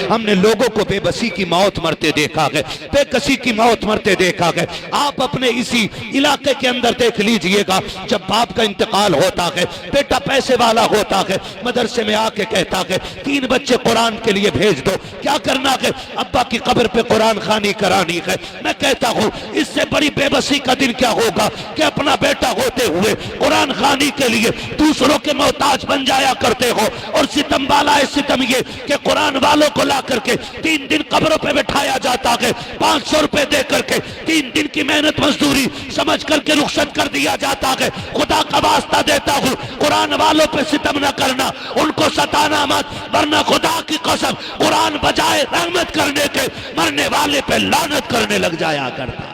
हमने लोगों को बेबसी की मौत मरते देखा है, बेकसी की मौत मरते देखा है। आप अपने इसी इलाके के अंदर देख लीजिएगा, जब बाप का इंतकाल होता है, बेटा पैसे वाला होता है, मदरसे में आके कहता है 3 बच्चे कुरान के लिए भेज दो, क्या करना है, अब्बा की कब्र पे कुरान खानी करानी है। मैं कहता हूँ इससे बड़ी बेबसी का दिन क्या होगा कि अपना बेटा होते हुए कुरान खानी के लिए दूसरों के मोहताज बन जाया करते हो। और सितम वाला है सितम ये कि कुरान वालों को ला करके 3 दिन कब्रों पे बैठाया जाता है, 500 रुपए दे करके 3 दिन की मेहनत मजदूरी समझ करके रुखसत कर दिया जाता है। खुदा का वास्ता देता हूँ कुरान वालों पे सितम न करना, उनको सताना मत, वरना खुदा की कसम कुरान बजाए रहमत करने के मरने वाले पे लानत करने लग जाया करता।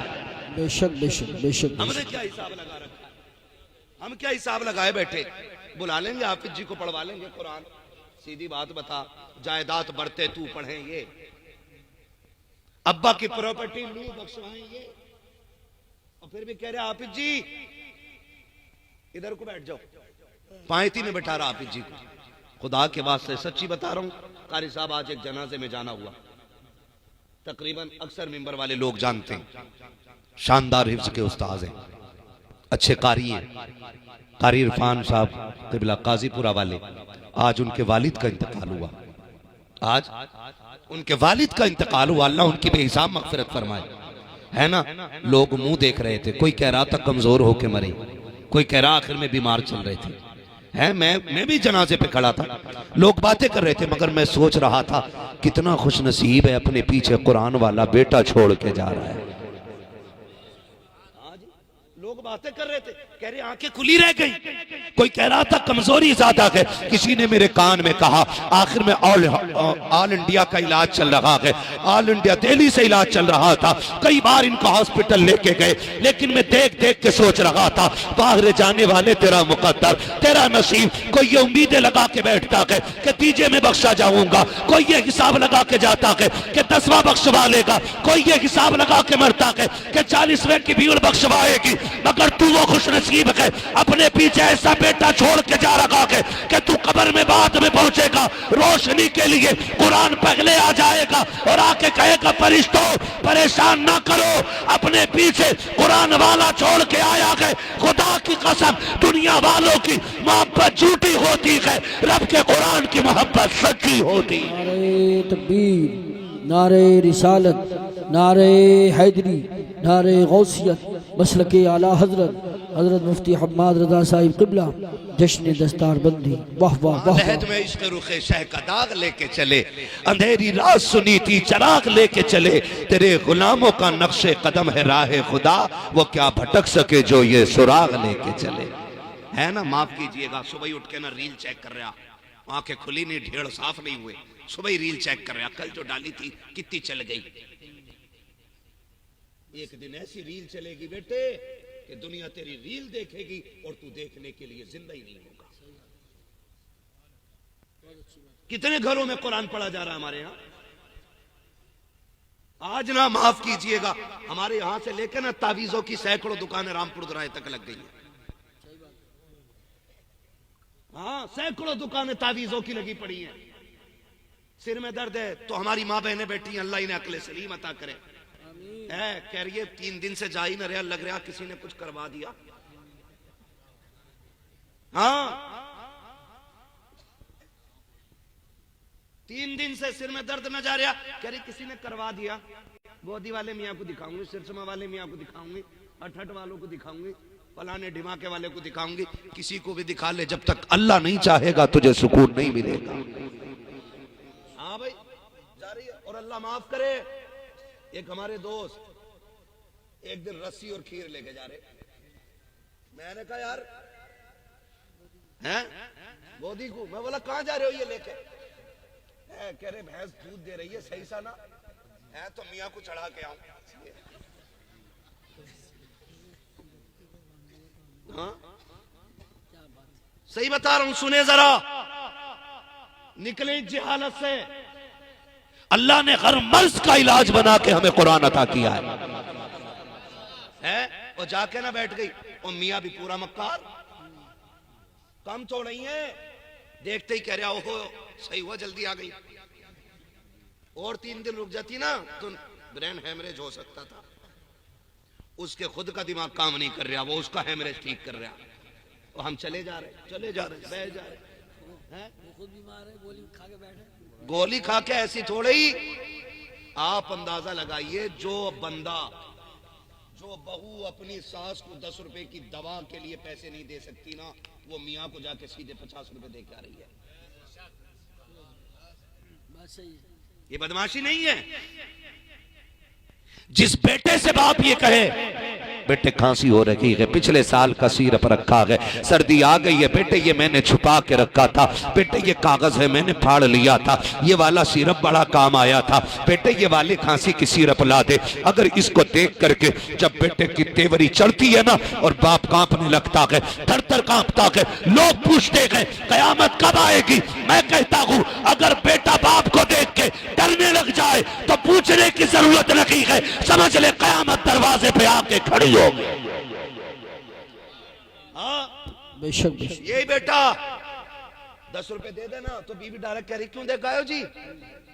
बेशक बेशक बेशक। हमने क्या हिसाब लगा रखा, हम क्या हिसाब लगाए बैठे, बुला लेंगे हाफिज जी को पढ़वा लेंगे कुरान, सीधी बात बता, जायदाद बढ़ते तू पढ़े ये, अब्बा की प्रॉपर्टी लू बख्शवाएं ये, और फिर भी कह रहे हाफिज जी इधर को बैठ जाओ, पायती में बैठा रहा हाफिज जी को। खुदा के वास्ते सच्ची बता रहा हूं, कारी साहब आज एक जनाजे में जाना हुआ, तकरीबन अक्सर मिंबर वाले लोग जानते हैं, शानदार हिफ्ज के उस्ताद हैं, अच्छे कारी हैं, कारी इरफान साहब किबला काजीपुरा वाले। आज उनके वालिद का इंतकाल हुआ, आज उनके वालिद का इंतकाल हुआ, अल्लाह उनकी बेहिसाब मगफिरत फरमाए। है ना, लोग मुंह देख रहे थे, कोई कह रहा था कमजोर होके मरे, कोई कह रहा आखिर में बीमार चल रहे थे। है मैं भी जनाजे पे खड़ा था, लोग बातें कर रहे थे, मगर मैं सोच रहा था कितना खुश नसीब है, अपने पीछे कुरान वाला बेटा छोड़ के जा रहा है। लोग बातें कर रहे थे, कह रहे आंखें खुली रह गई, कोई कह रहा था कमजोरी ज्यादा है। किसी ने मेरे कान में कहा आखिर में ऑल इंडिया का इलाज चल रहा है, ऑल इंडिया दिल्ली से इलाज चल रहा था, कई बार इनको हॉस्पिटल लेके गए, लेकिन मैं देख देख के सोच रहा था बाहर जाने वाले तेरा मुकद्दर, तेरा नसीब। कोई ये उम्मीदें लगा के बैठता है कि तीजे में बख्शा जाऊंगा, कोई ये हिसाब लगा के जाता है कि 10वां बख्शवा लेगा, कोई ये हिसाब लगा के मरता है कि 40वें की भीड़ बख्शवाएगी, मगर तू वो खुश नसीब है अपने पीछे ऐसा बेटा छोड़ के जा रखा है कि तू कब्र में बाद में पहुंचेगा, रोशनी के लिए कुरान पहले आ जाएगा और आके कहेगा फरिश्तों परेशान ना करो, अपने पीछे कुरान वाला छोड़ के आया है। खुदा की कसम दुनिया वालों की मोहब्बत झूठी होती है, रब के कुरान की मोहब्बत सच्ची होती है। नारे तकबीर, नारे रिसालत, नारे हैदरी, नारे गौसियत, मसलके आला हजरत हजरत मुफ्ती हम्माद रजा साहिब किबला, जश्न दस्तार बंदी, वाह वाह वाह। लहद में इश्क़ रुखे शह का दाग लेके चले, अंधेरी रात सुनी थी चिराग लेके चले, तेरे गुलामों का नक्शे कदम है राह खुदा, वो क्या भटक सके जो ये सुराग लेके चले। है ना, माफ कीजिएगा, सुबह ही उठ के ना रील चेक कर रहा, आंखें खुली नहीं, ढेड़ साफ नहीं हुए, सुबह ही रील चेक कर रहा, कल जो डाली थी कितनी चल गई। एक दिन ऐसी रील चलेगी बेटे कि दुनिया तेरी रील देखेगी और तू देखने के लिए जिंदा ही नहीं होगा। कितने घरों में कुरान पढ़ा जा रहा है हमारे यहाँ। आज ना माफ कीजिएगा, हमारे यहां से लेकर ना तावीजों की सैकड़ों दुकानें रामपुर दोराहे तक लग गई है। हाँ, सैकड़ों दुकानें तावीजों की लगी पड़ी हैं। सिर में दर्द है तो हमारी माँ बहनें बैठी हैं, अल्लाह इन्हें अक्ल सलीम अता करे। है कह रही है 3 दिन से जा ही न रहा, लग रहा किसी ने कुछ करवा दिया। हाँ, 3 दिन से सिर में दर्द न जा रहा, कह रही किसी ने करवा दिया। गोदी वाले मियाँ को दिखाऊंगी, सिरसमा वाले मियाँ को दिखाऊंगी, अठठ वालों को दिखाऊंगी, फलाने ढिमाके वाले को दिखाऊंगी, किसी को भी दिखा ले, जब तक अल्लाह नहीं चाहेगा तुझे सुकून नहीं मिलेगा। हाँ भाई, जा रही है। और अल्लाह माफ करे, एक हमारे दोस्त एक दिन रस्सी और खीर लेके जा रहे, मैंने कहा यार हैं गोदी को, मैं बोला कहां जा रहे हो ये लेके, कह रहे भैंस दूध दे रही है सही सा ना है, तो मियाँ को चढ़ा के आऊं। हाँ सही बता रहा हूं, सुने जरा, निकले जहालत से। अल्लाह ने हर मर्ज का इलाज बना के हमें कुरान अता किया है। वो जाके ना बैठ गई, और मियाँ भी पूरा मक्कार, कम तो नहीं है, देखते ही कह रहा ओहो सही हुआ जल्दी आ गई। और 3 दिन रुक जाती ना तो ब्रेन हेमरेज हो सकता था। उसके खुद का दिमाग काम नहीं कर रहा, वो उसका हेमरेज ठीक कर रहा। और हम चले जा रहे बैठ जा रहे हैं, खुद बीमार है, गोली खा के बैठे। गोली खा के ऐसी थोड़े ही। आप अंदाजा लगाइए, जो बहू अपनी सास को 10 रुपए की दवा के लिए पैसे नहीं दे सकती ना, वो मियाँ को जाके सीधे 50 रुपए दे के आ रही है। बात सही है। ये बदमाशी नहीं है। जिस बेटे से बाप ये कहे बेटे खांसी हो रही है, पिछले साल का सिरप रखा है, सर्दी आ गई है, बेटे ये मैंने छुपा के रखा था, बेटे ये कागज है मैंने फाड़ लिया था, ये वाला सिरप बड़ा काम आया था, बेटे ये वाली खांसी की सिरप ला दे। अगर इसको देख करके जब बेटे की तेवरी चढ़ती है ना और बाप कांपने लगता है, थर थर कांपता है, लोग पूछते हैं कयामत कब आएगी। मैं कहता हूं अगर बेटा बाप को देख के डरने लग जाए तो पूछने की जरूरत नहीं है, समझ ले कयामत दरवाजे पे आके खड़ी हो गई। बेशक यही बेटा 10 रुपए दे देना तो बीवी डायरेक्ट कह रही क्यों दे गायो जी,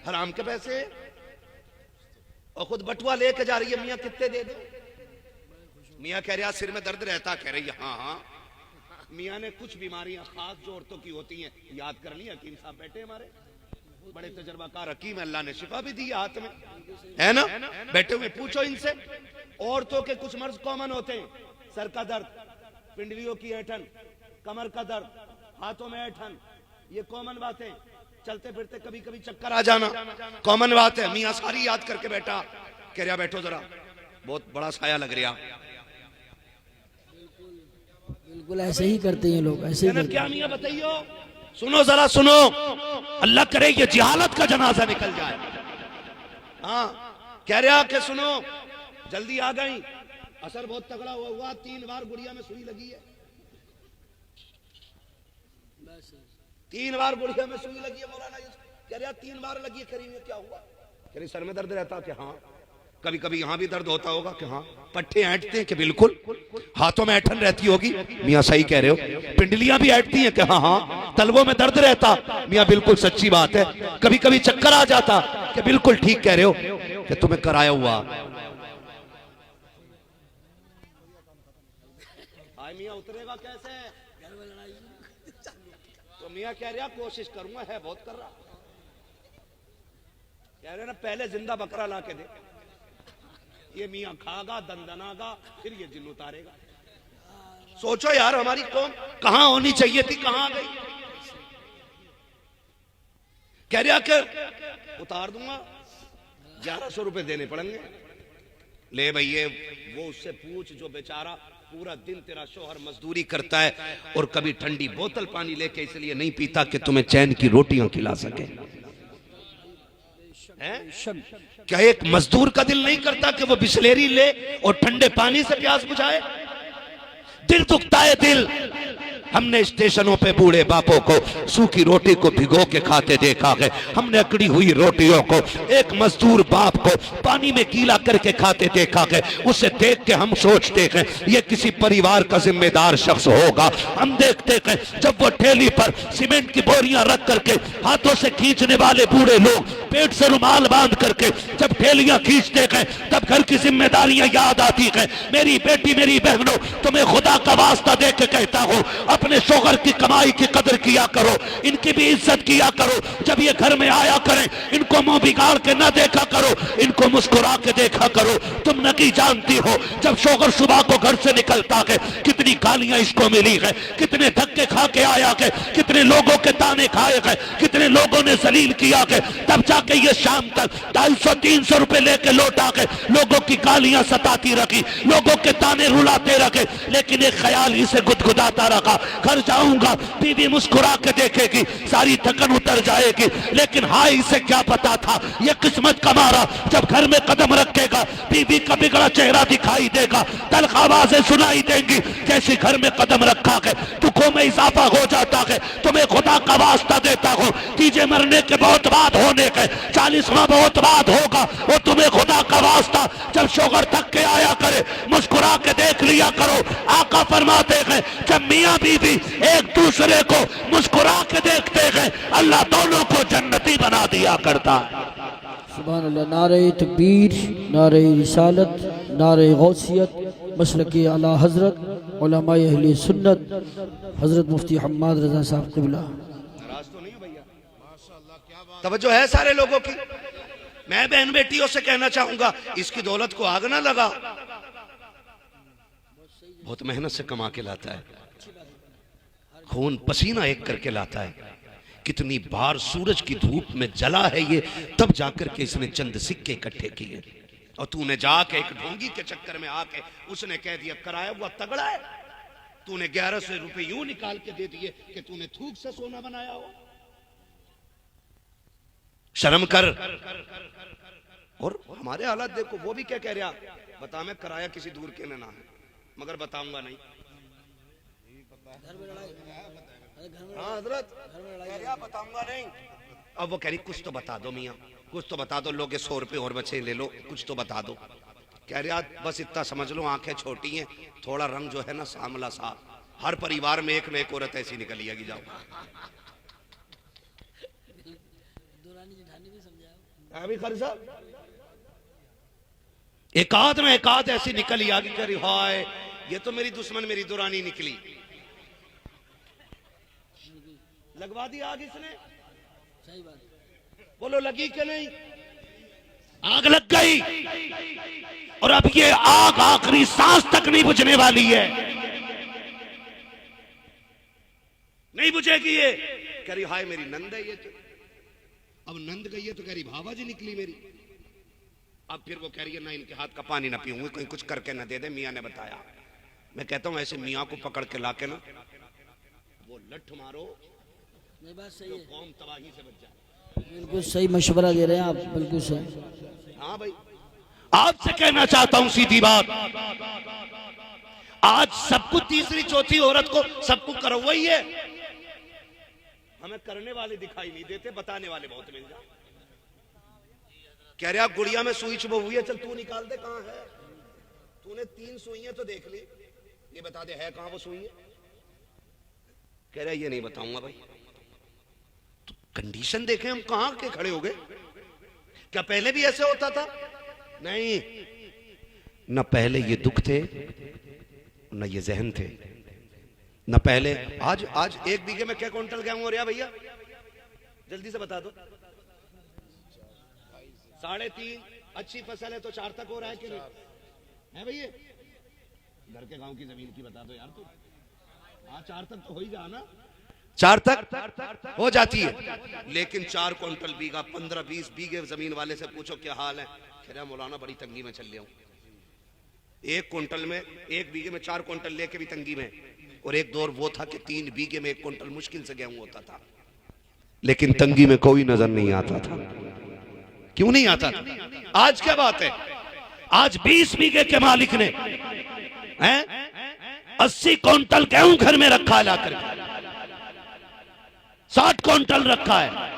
हराम के पैसे। और खुद बटुआ लेके जा रही है, मियाँ कितने दे दो। मियाँ कह रहा सिर में दर्द रहता, कह रही है हाँ। मियाँ ने कुछ बीमारियां खास जो औरतों की होती हैं याद कर ली। हकीम साहब बैठे हमारे बड़े तजर्बाकार हकीम, अल्लाह ने शिफा भी दी हाथ में, है ना, बैठे हुए। पूछो इनसे, औरतों के कुछ मर्ज कॉमन होते हैं, सर का दर्द, पिंडलियों की ऐठन, कमर का दर्द, हाथों में ऐठन, ये कॉमन बातें। चलते फिरते कभी कभी चक्कर आ जाना कॉमन बात है। मियाँ सारी याद करके बैठा, कह रहा बैठो जरा, बहुत बड़ा साया लग रहा। बिल्कुल ऐसे ही करते हैं लोग, ऐसे ही करते क्या मियाँ बताइयो, सुनो जरा सुनो, अल्लाह करे ये जिहालत का जनाजा निकल जाए। हाँ कह रहा कि सुनो जल्दी आ गई, असर बहुत तगड़ा हुआ, 3 बार गुड़िया में सुई लगी है, 3 बार गुड़िया में सुई लगी है। मौलाना कह रहा 3 बार लगी है, करीब क्या हुआ, कह रही सर में दर्द रहता कि हाँ, कभी कभी यहां भी दर्द होता होगा कि हाँ, पट्टे ऐंठते हैं कि बिल्कुल, हाथों में ऐठन रहती होगी, मियाँ सही कह रहे हो, पिंडलियां भी ऐंठती हैं कि हाँ, तलवों में दर्द रहता, मियाँ बिल्कुल सच्ची बात है, कभी कभी चक्कर आ जाता कि बिल्कुल ठीक कह रहे हो कि तुम्हें कराया हुआ। मियाँ उतरेगा कैसे, तो मियाँ कह रहा कोशिश करूंगा, है बहुत कर रहा, कह रहे ना पहले जिंदा बकरा ला के दे, ये मियाँ खागा दंदनागा, फिर ये जिन उतारेगा। सोचो यार हमारी कौम कहां होनी चाहिए थी, कहां आ गई। कह रहा कि उतार दूंगा, 1100 रुपए देने पड़ेंगे। ले भैया वो उससे पूछ जो बेचारा पूरा दिन तेरा शोहर मजदूरी करता है और कभी ठंडी बोतल पानी लेके इसलिए नहीं पीता कि तुम्हें चैन की रोटियां खिला सके। क्या एक मजदूर का दिल नहीं करता कि वो बिस्लेरी ले और ठंडे पानी से प्यास बुझाए। दिल दुखता है दिल। हमने स्टेशनों पे बूढ़े बापों को सूखी रोटी को भिगो के खाते देखा है, हमने अकड़ी हुई रोटियों को एक मजदूर बाप को पानी में गीला करके खाते देखा है। उसे देख के हम सोचते हैं ये किसी परिवार का जिम्मेदार शख्स होगा। हम देखते हैं जब वो ठेली पर सीमेंट की बोरियां रख करके हाथों से खींचने वाले बूढ़े लोग पेट से रुमाल बांध करके जब ठेलियां खींचते हैं तब घर की जिम्मेदारियां याद आती है। मेरी बेटी मेरी बहनों, तुम्हें खुदा का वास्ता दे के कहता हूं अपने शोहर की कमाई की कदर किया करो, इनकी भी इज्जत किया करो। जब ये घर में आया करें इनको मुंह बिगाड़ के न देखा करो, इनको मुस्कुरा के देखा करो। तुम नहीं जानती हो जब शोहर सुबह को घर से निकलता है कितनी गालियां इसको मिली है, कितने धक्के खा के आया है, कितने लोगों के ताने खाए गए, कितने लोगों ने जलील किया है। तब जाके ये शाम तक 250-300 रुपए लेके लौटा के लोगों की गालियां सताती रखी, लोगों के ताने रुलाते रखे, लेकिन एक ख्याल ही से गुदगुदाता रखा घर जाऊंगा बीवी मुस्कुरा के देखेगी, सारी थकन उतर जाएगी। लेकिन हाय इसे क्या पता था ये किस्मत का मारा, जब घर में कदम रखेगा बीवी का बिगड़ा चेहरा दिखाई देगा, तल्ख आवाजें सुनाई देंगी। जैसे घर में कदम रखा है दुखों में इजाफा हो जाता है। तुम्हें खुदा का वास्ता देता हूं, तीजे मरने के बहुत बाद होने के 40वां बहुत बाद होगा, वो तुम्हें खुदा का वास्ता जब शोहर थक के आया करे मुस्कुरा के देख लिया करो। आका फरमाते हैं जब मियां बीवी एक दूसरे को मुस्कुरा के देखते हैं अल्लाह दोनों को जन्नती बना दिया करता है। सुभान अल्लाह। नारे तकबीर, नारे रिसालत, नारे गौसियत, मसलक आला हजरत उलमा अहले सुन्नत हजरत मुफ्ती हम्माद रजा साहब क़िबला। नाराज तो नहीं हो भैया? तवज्जो है सारे लोगों की। मैं बहन बेटियों से कहना चाहूंगा, इसकी दौलत को आग ना लगा। बहुत मेहनत से कमा के लाता है, खून पसीना एक करके लाता है। कितनी बार सूरज की धूप में जला है ये, तब जाकर के इसने चंद सिक्के इकट्ठे किए। और तूने जाके एक ढोंगी के चक्कर में आके उसने कह दिया कराया हुआ तगड़ा है, तूने 1100 रुपए यूं निकाल के दे दिए कि तूने थूक से सोना बनाया हो। शर्म कर। और हमारे हालात देखो, वो भी क्या कह रहा, बता मैं कराया किसी दूर के ना है, मगर बताऊंगा नहीं। हाँ हजरत, बताऊंगा नहीं। अब वो कह रही कुछ तो बता दो मियाँ, कुछ तो बता दो, लोगे 100 रुपए और बचे ले लो, कुछ तो बता दो। कह रहा बस इतना समझ लो, आंखें छोटी हैं, थोड़ा रंग जो है ना सांवला सा, हर परिवार में एक न एक औरत ऐसी निकली आएगी। जाओ अभी खर्चा एक आध में एक आध ऐसी निकली आगे, कह रही हाय ये तो मेरी दुश्मन मेरी दुरानी निकली। लगवा दी आग इसने, सही बात। बोलो लगी कि नहीं? आग लग गई और अब ये आग आखिरी सांस तक नहीं बुझने वाली है, नहीं बुझेगी ये। कह रही हाय मेरी नंद है ये तो, अब नंद गई है तो कह रही भावा जी निकली मेरी। अब फिर वो कह रही है ना इनके हाथ का पानी ना पीऊंगी, कोई कुछ करके ना दे दे, मियाँ ने बताया। मैं कहता हूं ऐसे मियाँ को पकड़ के लाके ना वो लठ मारो, ये बात सही है, कौम तबाही से बच जाए। बिल्कुल सही मशवरा दे रहे हैं आप, बिल्कुल सही। हाँ भाई, आपसे कहना चाहता हूं सीधी बात, आज सबको तीसरी चौथी औरत को सबको करवा ही है, हमें करने वाले दिखाई नहीं देते, बताने वाले बहुत मिल जाए। कह रहे आप गुड़िया में सुई चुभ हुई है, चल तू निकाल दे कहां है, तूने 3 सुइयां तो देख ली, ये बता दे है कहां वो सुई है। कह रहा ये नहीं बताऊंगा भाई। तो कंडीशन देखें हम कहां के खड़े हो गए, क्या पहले भी ऐसे होता था? नहीं, न पहले ये दुख थे न ये जहन थे, न पहले। आज 1 बीघे में क्या क्विंटल गेहूं हो रहा भैया, जल्दी से बता दो। 3.5। अच्छी फसल है तो 4 तक हो रहा है कि नहीं है भैया? घर के गांव की जमीन की बता दो यार तू। हाँ 4 तक तो हो ही जाना, 4 तक हो जाती है, लेकिन 4 क्विंटल बीघा 15-20 बीघे जमीन वाले से पूछो क्या हाल है, कह रहा मौलाना बड़ी तंगी में चल रहा हूं। 1 क्विंटल में 1 बीघे में 4 क्विंटल लेके भी तंगी में, और एक दौर वो था कि 3 बीघे में 1 क्विंटल मुश्किल से गेहूं होता था, लेकिन तंगी में कोई नजर नहीं आता था। क्यों नहीं आता था? आज क्या बात है, आज 20 बीघे के मालिक ने 80 क्विंटल गेहूं घर में रखा लाकर, 60 क्विंटल रखा है,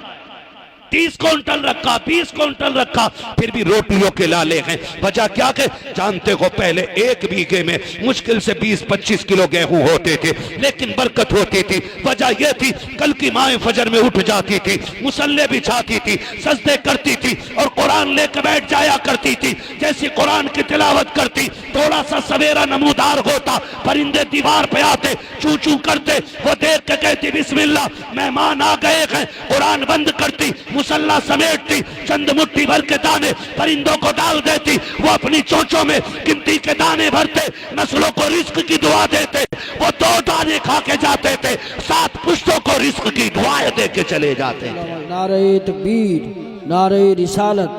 30 क्विंटल रखा, 20 क्विंटल रखा, फिर भी रोटियों के लाले हैं। वजह क्या के जानते हो, पहले 1 बीघे में मुश्किल से 20-25 किलो गेहूं होते थे, लेकिन बरकत होती थी। वजह यह थी कल की माएं फजर में उठ जाती थी, मुसल्ले बिछाती थी, सजदे करती थी और कुरान लेकर बैठ जाया करती थी। जैसी कुरान की तिलावत करती, थोड़ा सा सवेरा नमूदार होता, परिंदे दीवार पे आते, चू चू करते, वो देख के कहती बिस्मिल्लाह मेहमान आ गए हैं, कुरान बंद करती, मुसल्ला समेटती, चंद मुट्ठी भर के दाने परिंदों को डाल देती, वो अपनी चोंचों में गिनती के दाने भरते, नस्लों को रिस्क की दुआ देते, वो 2 दाने खा के जाते थे, 7 पुश्तों को रिस्क की दुआएं दे के चले जाते थे। नारे तकबीर, नारे रिसालत,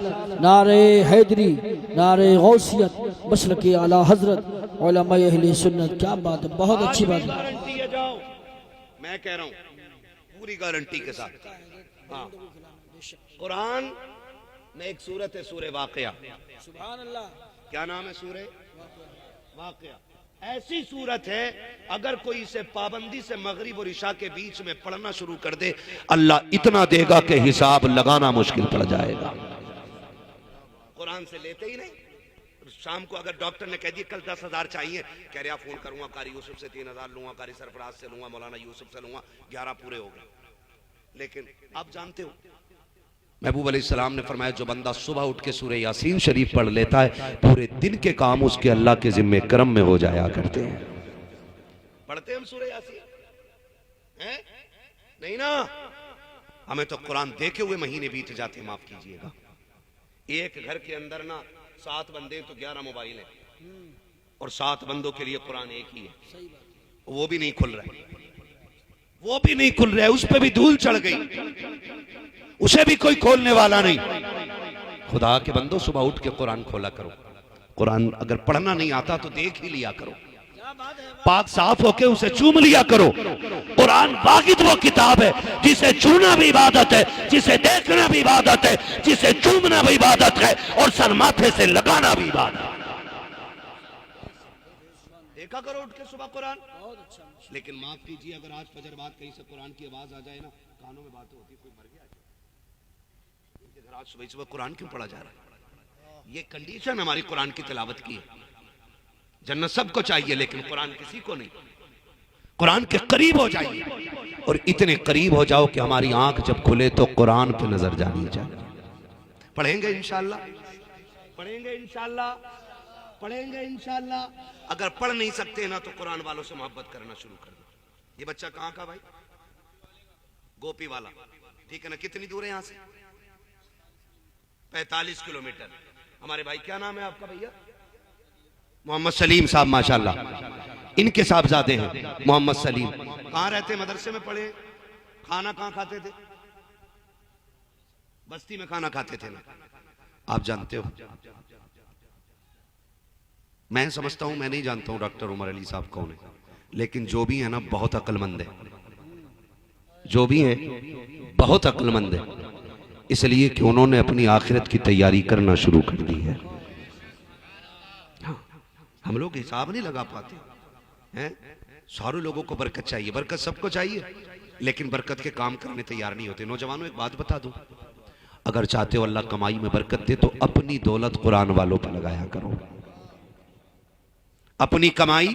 नारे हैदरी, नारे गौसियत, मसलक आला हजरत उलमा अहले सुन्नत। क्या बात है, बहुत अच्छी बात है। गारंटी है, जाओ मैं कह रहा हूं पूरी गारंटी के साथ। हाँ, कुरान में एक सूरत है सूरह वाक़िया, सुभान अल्लाह। क्या नाम है सूरह वाक़िया? ऐसी सूरत है अगर कोई इसे पाबंदी से मगरिब और इशा के बीच में पढ़ना शुरू कर दे, अल्लाह इतना देगा कि हिसाब लगाना मुश्किल पड़ जाएगा। कुरान से लेते ही नहीं। शाम को अगर डॉक्टर ने कह दिया कल 10,000 चाहिए, कह रहा फोन करूंगा कारी यूसुफ से 3,000 लूंगा, कारी सरफराज से लूंगा, मौलाना यूसुफ से लूंगा, 11 पूरे हो गए। लेकिन आप जानते हो महबूब अलैहिस्सलाम ने फरमाया जो बंदा सुबह उठ के सूरह यासीन शरीफ पढ़ लेता है पूरे दिन के काम उसके अल्लाह के जिम्मे करम में हो जाया करते हैं। पढ़ते हम सूरह यासीन हैं? नहीं ना, हमें तो कुरान देखे हुए महीने बीत जाते, माफ कीजिएगा। एक घर के अंदर ना 7 बंदे तो 11 मोबाइल है और 7 बंदों के लिए कुरान एक ही है, वो भी नहीं खुल रहा है, वो भी नहीं खुल रहा है, उस पर भी धूल चढ़ गई, उसे भी कोई खोलने वाला नहीं। खुदा के बंदो सुबह उठ के कुरान खोला करो। कुरान अगर पढ़ना नहीं आता तो देख ही लिया करो, पाक साफ होके उसे चूम लिया करो। कुरान वाहिद वो किताब है जिसे छूना भी इबादत है, जिसे देखना भी इबादत है, जिसे चूमना भी इबादत है और सर माथे से लगाना भी इबादत है। देखा करो उठ के सुबह कुरान। लेकिन माफ कीजिए, अगर आज फजर बाद कहीं से कुरान की आवाज आ जाए ना, कानों में बातें होती, कोई मर गया आज सुबह सुबह कुरान क्यों पढ़ा जा रहा है? ये कंडीशन हमारी कुरान की तिलावत की है। जन्नत सबको चाहिए लेकिन कुरान किसी को नहीं। कुरान के करीब हो जाइए और इतने करीब हो जाओ कि हमारी आंख जब खुले तो कुरान पे नजर जानी चाहिए। पढ़ेंगे इंशाल्लाह, पढ़ेंगे इंशाल्लाह, पढ़ेंगे इंशाल्लाह। अगर पढ़ नहीं सकते ना तो कुरान वालों से मोहब्बत करना शुरू कर दो। ये बच्चा कहाँ का भाई? गोपी वाला, ठीक है ना? कितनी दूर है यहाँ से? 45 किलोमीटर। हमारे भाई, क्या नाम है आपका भैया? मोहम्मद सलीम साहब, माशाल्लाह। इनके साहबजादे हैं मोहम्मद सलीम। कहाँ रहते? मदरसे में पढ़े। खाना कहाँ खाते थे? बस्ती में खाना खाते थे ना, आप जानते हो। मैं समझता हूं, मैं नहीं जानता हूं डॉक्टर उमर अली साहब कौन है, लेकिन जो भी है ना बहुत अक्लमंद है, जो भी है बहुत अक्लमंद है, इसलिए कि उन्होंने अपनी आखिरत की तैयारी करना शुरू कर दी है। हम लोग हिसाब नहीं लगा पाते हैं। सारे लोगों को बरकत चाहिए, बरकत सबको चाहिए, लेकिन बरकत के काम करने तैयार नहीं होते। नौजवानों एक बात बता दूं, अगर चाहते हो अल्लाह कमाई में बरकत दे तो अपनी दौलत कुरान वालों पर लगाया करो। अपनी कमाई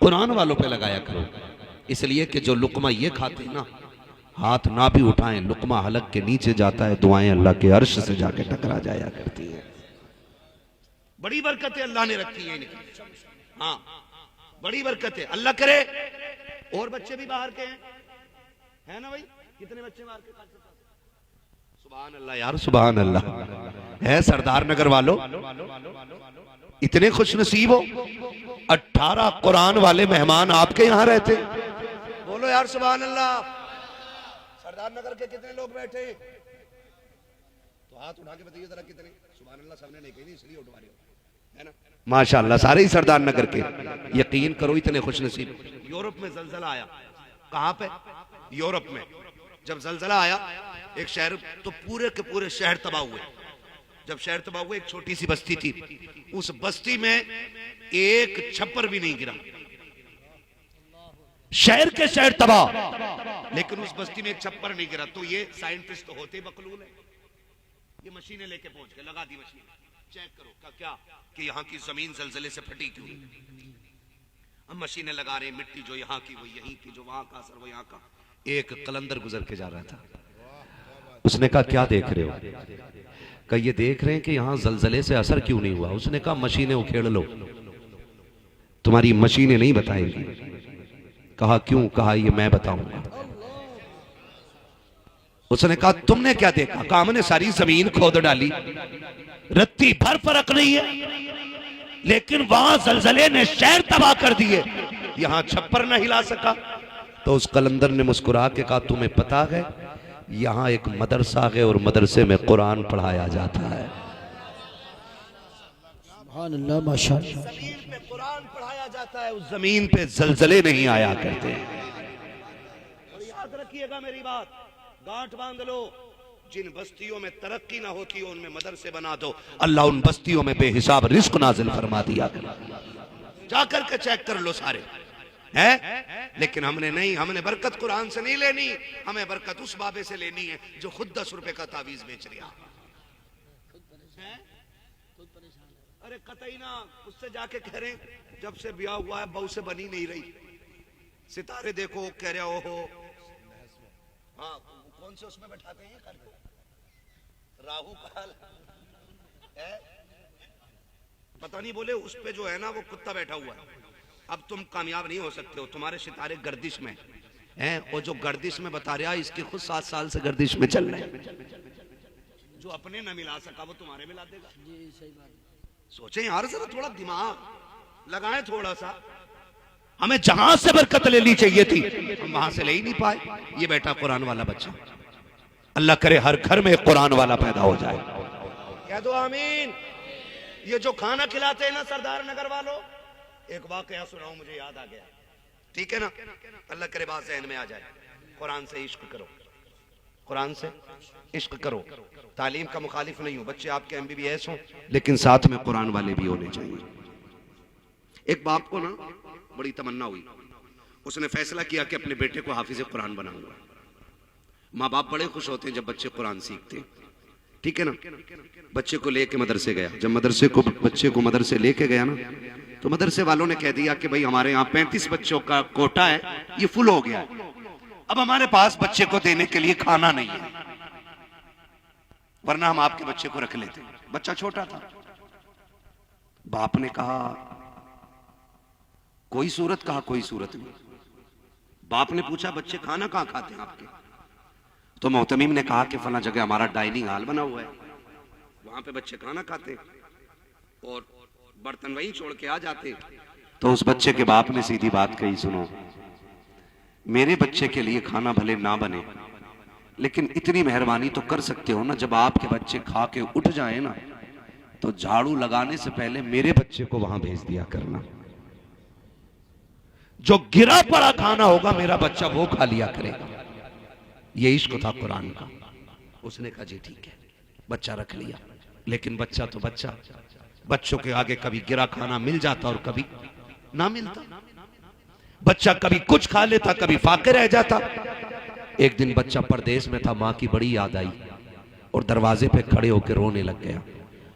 कुरान वालों पे लगाया करो, इसलिए कि जो लुकमा ये खाते ना, हाथ ना भी उठाएं, लुकमा हलक के नीचे जाता है, दुआएं अल्लाह के अर्श से जाके टकरा जाया करती है। बड़ी बरकतें अल्लाह ने रखी है इनकी। हाँ, बड़ी बरकत है। अल्लाह करे और बच्चे भी बाहर के हैं, है ना भाई? कितने बच्चे बाहर के? सुभान अल्लाह यार, सुभान अल्लाह। है सरदार नगर वालों, इतने खुश नसीब हो, 18 कुरान वाले मेहमान आपके यहाँ रहते। बोलो यार सुभान अल्लाह। सरदार नगर के कितने लोग बैठे? तो हाथ उठा के बताइए जरा कितने? सुभान अल्लाह सबने नहीं कही, इसलिए उठवा रहे हो, है ना? माशाअल्लाह, सारे ही सरदार नगर के। यकीन करो इतने खुश नसीब। यूरोप में जलजला आया। कहां पे? यूरोप में। जब जलजला आया एक शहर, तो पूरे के पूरे शहर तबाह हुए। जब शहर तबाह हुए, एक छोटी सी बस्ती थी, उस बस्ती में एक छप्पर भी नहीं गिरा। शहर के शहर तबाह, लेकिन उस बस्ती में एक छप्पर नहीं गिरा। तो ये साइंटिस्ट तो होते बकलूल है, ये मशीनें लेके पहुंच गए, लगा दी मशीन, चेक करो क्या कि यहाँ की जमीन जलजले से फटी क्यों। हम मशीनें लगा रहे, मिट्टी जो यहाँ की वो यहीं की, जो वहां का असर वो यहाँ का। एक कलंदर गुजर के जा रहा था, उसने कहा क्या देख रहे हो? कहा ये देख रहे हैं कि यहाँ जलजले से असर क्यों नहीं हुआ। उसने कहा मशीनें उखेड़ लो, तुम्हारी मशीनें नहीं बताएंगी। कहा क्यों? कहा ये मैं बताऊंगा। उसने कहा तुमने क्या देखा? कहा हमने सारी जमीन खोद डाली, रत्ती भर फर्क नहीं है, लेकिन वहां जलजले ने शहर तबाह कर दिए, यहां छप्पर न हिला सका। तो उस कलंदर ने मुस्कुरा के कहा तुम्हें पता है यहाँ एक मदरसा है और मदरसे में कुरान पढ़ाया जाता है। सुभान अल्लाह, माशाअल्लाह। जमीन पे कुरान पढ़ाया जाता है, उस जमीन पे जलजले नहीं आया करते। और याद रखिएगा मेरी बात, गांठ बांध लो, जिन बस्तियों में तरक्की ना होती हो उनमें मदरसे बना दो, अल्लाह उन बस्तियों में बेहिसाब रिस्क नाजिल फरमा दिया। जाकर के चेक कर लो सारे है। लेकिन हमने नहीं, हमने बरकत कुरान से नहीं लेनी, हमें बरकत उस बाबे से लेनी है जो खुद 10 रुपए का तावीज बेच रहा है। अरे कतई ना, उससे जाके कह रहे जब से ब्याह हुआ है बहू से बनी नहीं रही, सितारे देखो, कह रहे हो। हाँ, कौन से उसमें बैठाते हैं? राहु काल है, पता नहीं बोले उस पे जो है ना वो कुत्ता बैठा हुआ है। अब तुम कामयाब नहीं हो सकते हो, तुम्हारे सितारे गर्दिश में हैं, और जो गर्दिश में बता रहा इसके खुद 7 साल से गर्दिश में चल रहे हैं। जो अपने न मिला सका वो तुम्हारे मिला देगा। जी सही बात। सोचें यार, जरा थोड़ा दिमाग लगाएं थोड़ा सा। हमें जहां से बरकत लेनी चाहिए थी हम वहां से ले ही नहीं पाए। ये बेटा कुरान वाला बच्चा, अल्लाह करे हर घर में कुरान वाला पैदा हो जाए। कह दो आमीन। ये जो खाना खिलाते हैं ना सरदार नगर वालों, एक वाकया सुनाऊं, मुझे याद आ गया, ठीक है ना? अल्लाह करे बात ज़हन में आ जाए। कुरान से इश्क करो, कुरान से इश्क करो। तालीम का मुखालिफ नहीं हूं, बच्चे आपके MBBS हों, लेकिन साथ में कुरान वाले भी होने चाहिए। एक बाप को ना बड़ी तमन्ना हुई, उसने फैसला किया कि अपने बेटे को हाफिज कुरान बनाऊंगा। माँ बाप बड़े खुश होते हैं जब बच्चे कुरान सीखते हैं, ठीक है ना? बच्चे को लेके मदरसे गया। जब बच्चे को मदरसे लेके गया ना, तो मदरसे वालों ने कह दिया कि भाई हमारे यहाँ 35 बच्चों का कोटा है, ये फुल हो गया है, अब हमारे पास बच्चे को देने के लिए खाना नहीं है, वरना हम आपके बच्चे को रख लेते। बच्चा छोटा था। बाप ने कहा कोई सूरत, कहा कोई सूरत नहीं। बाप ने पूछा बच्चे खाना कहां खाते हैं आपके? तो मोहतमीम ने कहा कि फला जगह हमारा डाइनिंग हॉल बना हुआ है, वहां पे बच्चे खाना खाते और बर्तन वहीं छोड़ के आ जाते। तो उस बच्चे के बाप ने सीधी बात कही, सुनो मेरे बच्चे के लिए खाना भले ना बने, लेकिन इतनी मेहरबानी तो कर सकते हो ना, जब आपके बच्चे खा के उठ जाए ना, तो झाड़ू लगाने से पहले मेरे बच्चे को वहां भेज दिया करना। जो गिरा पड़ा खाना होगा मेरा बच्चा वो खा लिया करेगा। ये इश्क था कुरान का। उसने कहा जी ठीक है, बच्चा रख लिया। लेकिन बच्चा तो बच्चा, बच्चों के आगे कभी गिरा खाना मिल जाता और कभी ना मिलता। बच्चा कभी कुछ खा लेता, कभी फाके रह जाता। एक दिन बच्चा परदेश में था, माँ की बड़ी याद आई और दरवाजे पे खड़े होकर रोने लग गया।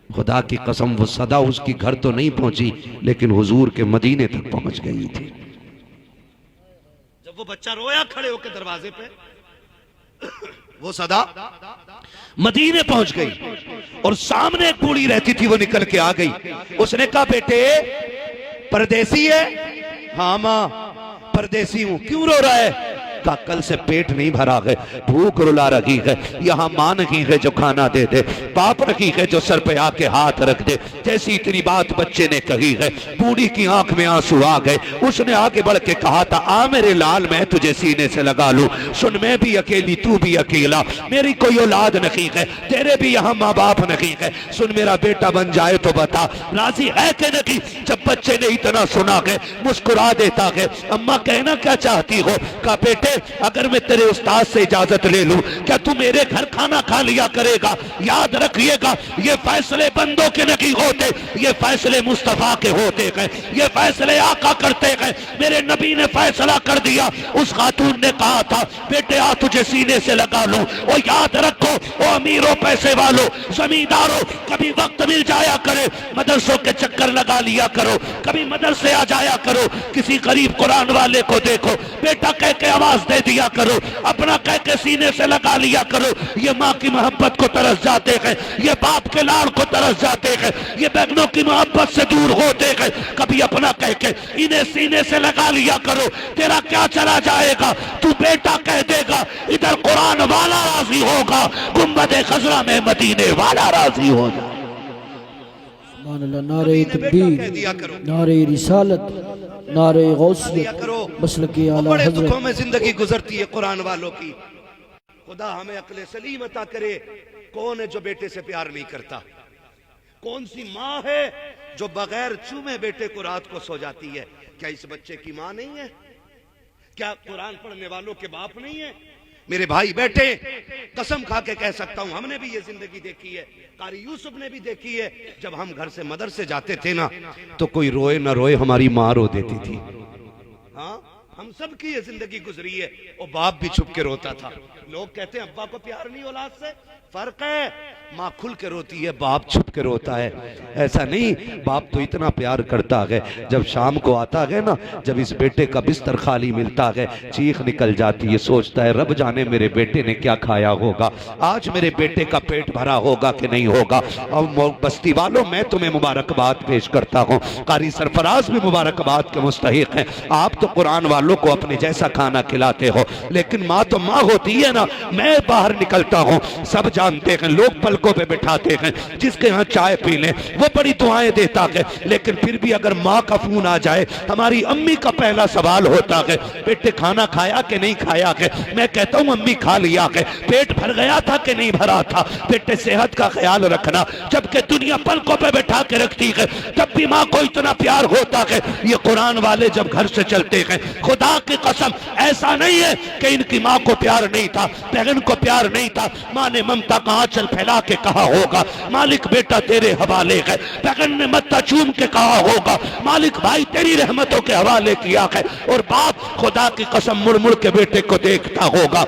खुदा की कसम वो सदा उसकी घर तो नहीं पहुंची, लेकिन हुजूर के मदीने तक पहुंच गई थी। जब वो बच्चा रोया खड़े होकर दरवाजे पे, वो सदा मदीने पहुंच गई और सामने एक बूढ़ी रहती थी, वो निकल के आ गई। उसने कहा बेटे परदेसी है? हाँ मां परदेसी हूं। क्यों रो रहा है? का कल से पेट नहीं भरा है, भूख रुला रही है, यहाँ मां नहीं है जो खाना दे दे, बाप नहीं है जो सर पे आके हाथ रख दे। जैसी इतनी बात बच्चे ने कही है, बूढ़ी की आंख में आंसू आ गए। उसने आगे बढ़ के कहा था आ मेरे लाल मैं तुझे सीने से लगा लूं। सुन मैं भी अकेली तू भी अकेला, मेरी कोई औलाद नहीं है, तेरे भी यहाँ माँ बाप नहीं है। सुन मेरा बेटा बन जाए तो बता राजी है कि नहीं? जब बच्चे ने इतना सुना है मुस्कुरा देता है। अम्मा कहना क्या चाहती हो? का बेटे अगर मैं तेरे उस्ताद से इजाजत ले लूं, क्या तू मेरे घर खाना खा लिया करेगा? याद रखिएगा ये फैसले बंदों के नहीं होते, ये फैसले मुस्तफा के होते हैं, ये फैसले आका करते हैं। मेरे नबी ने फैसला कर दिया। उस खातून ने कहा था बेटे आ तुझे सीने से लगा लूं। और याद रखो ओ अमीरों पैसे वालों जमींदारों, कभी वक्त मिल जाया करे मदरसों के चक्कर लगा लिया करो, कभी मदरसे आ जाया करो, किसी गरीब कुरान वाले को देखो बेटा कह के आवाज दे दिया करो, अपना कह के सीने से लगा लिया करो। ये माँ की मोहब्बत को तरस जाते हैं, ये बाप के लाड़ को तरस जाते हैं, ये बहनों की मोहब्बत से दूर होते हैं। कभी अपना कह के इन्हें सीने से लगा लिया करो। तेरा क्या चला जाएगा? तू बेटा कह देगा इधर कुरान वाला राजी होगा, गुंबद खजरा में मदीने वाला राजी होगा। नारे तकबीर, नारे रिसालत, नारे गौसियत, मसलके आला बड़े हज़रत। दुखों में जिंदगी गुजरती है कुरान वालों की। खुदा हमें अक्ल सलीम अता करे। कौन है जो बेटे से प्यार नहीं करता? कौन सी माँ है जो बगैर चूमे बेटे को रात को सो जाती है? क्या इस बच्चे की माँ नहीं है? क्या कुरान पढ़ने वालों के बाप नहीं है? मेरे भाई बेटे कसम खा के कह सकता हूं, हमने भी ये जिंदगी देखी है, कारी यूसुफ ने भी देखी है। जब हम घर से मदरसे जाते थे ना, तो कोई रोए ना रोए हमारी माँ रो देती थी। हाँ हम सब की ये जिंदगी गुजरी है। और बाप भी छुप के रोता था। लोग कहते हैं अब्बा को प्यार नहीं औलाद से, फर्क है, माँ खुल के रोती है, बाप छुप के रोता है। ऐसा नहीं, बाप तो इतना प्यार करता है, जब शाम को आता है ना, जब इस बेटे का बिस्तर खाली मिलता है, चीख निकल जाती है, सोचता है रब जाने मेरे बेटे ने क्या खाया होगा, आज मेरे बेटे का पेट भरा होगा कि नहीं होगा। और बस्ती वालों, मैं तुम्हें मुबारकबाद पेश करता हूँ, कारी सरफराज भी मुबारकबाद के मुस्तहिक हैं। आप तो कुरान वालों को अपने जैसा खाना खिलाते हो, लेकिन माँ तो माँ होती है ना। मैं बाहर निकलता हूँ, सब जानते हैं, लोग पलकों पे बिठाते हैं, जिसके यहाँ चाय पी ले वो बड़ी दुआएं देता है, लेकिन फिर भी अगर माँ का फोन आ जाए, हमारी अम्मी का पहला सवाल होता है, बेटे खाना खाया कि नहीं खाया है। मैं कहता हूँ अम्मी खा लिया है, पेट भर गया था कि नहीं भरा था, बेटे सेहत का ख्याल रखना। जबकि दुनिया पलकों पे बैठा के रखती है, तब भी माँ को इतना प्यार होता है। ये कुरान वाले जब घर से चलते हैं, खुदा की कसम ऐसा नहीं है कि इनकी माँ को प्यार नहीं था, बहन को प्यार नहीं था। माँ ने ममता का आंचल फैला के कहा होगा, मालिक बेटा तेरे हवाले है। बहन ने मत्था चूम के कहा होगा, मालिक भाई तेरी रहमतों के हवाले किया है। और बाप खुदा की कसम मुड़ मुड़ के बेटे को देखता होगा,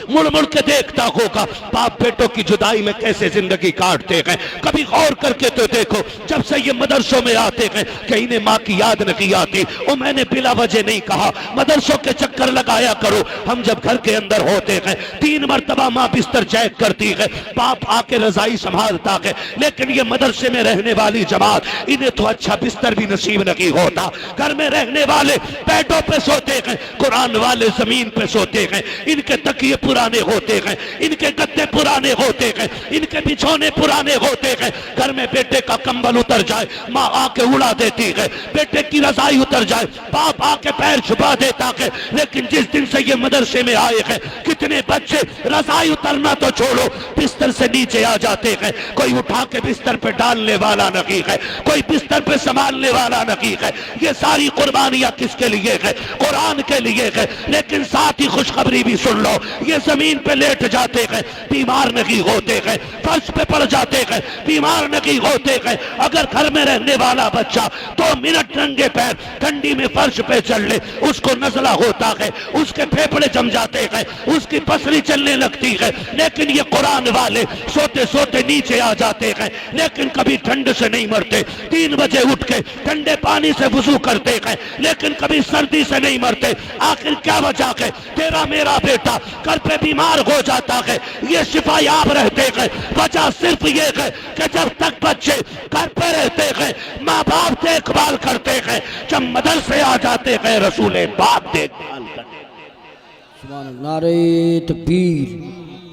मुड़ मुड़ के देखता होगा, बाप बेटों की जुदाई में कैसे जिंदगी काटते हैं। कभी गौर करके तो देखो, जब से ये मदरसों में आते हैं कि इन्हें माँ की याद नहीं आती। और मैंने बिला वजह नहीं कहा, मदरसों के चक्कर लगाया करो। हम जब घर के अंदर होते हैं, 3 मरतबा माँ बिस्तर चेक करती है, बाप आके रजाई संभालता है, लेकिन ये मदरसे में रहने वाली जमात, इन्हें तो अच्छा बिस्तर भी नसीब नहीं होता। घर में रहने वाले बेडों पे सोते हैं, कुरान वाले जमीन पे सोते हैं। इनके तकिए पुराने होते हैं, इनके गद्दे पुराने होते हैं, इनके बिछौने पुराने होते हैं। घर में बेटे का कंबल उतर जाए, माँ आके उड़ा देती है, बेटे की रजाई उतर जाए, बाप आके पैर छुपा देता है। लेकिन जिस दिन से ये मदरसे में आए हैं, कितने बच्चे रजाई उतरना तो छोड़ो, बिस्तर से नीचे आ जाते हैं। कोई उठा के बिस्तर पे डालने वाला नहीं है, कोई बिस्तर पे संभालने वाला नहीं है। ये सारी कुर्बानियां किसके लिए है? कुरान के लिए है। लेकिन साथ ही खुशखबरी भी सुन लो, ये जमीन पे लेट जाते हैं, बीमार नहीं होते हैं, फर्श पे पड़ जाते हैं, बीमार नहीं होते हैं। अगर घर में रहने वाला बच्चा 2 मिनट नंगे पैर ठंडी में फर्श पे चल ले, उसको नजला होता है, उसके फेफड़े जम जाते हैं, उसकी पसली चलने लगती है। लेकिन ये कुरान वाले सोते सोते नीचे आ जाते हैं, लेकिन कभी ठंड से नहीं मरते। 3 बजे उठ के ठंडे पानी से वुजू करते हैं, लेकिन कभी सर्दी से नहीं मरते। आखिर क्या वजह है? तेरा मेरा बेटा घर पे बीमार हो जाता है, ये शिफायाब रहते हैं। वजह सिर्फ ये है कि जब तक बच्चे घर पे रहते हैं, माँ बाप देखभाल करते हैं, जब मदरसे आ जाते हैं, रसूल बाप देखभाल करते हैं। सुभान अल्लाह। नारे तकबीर,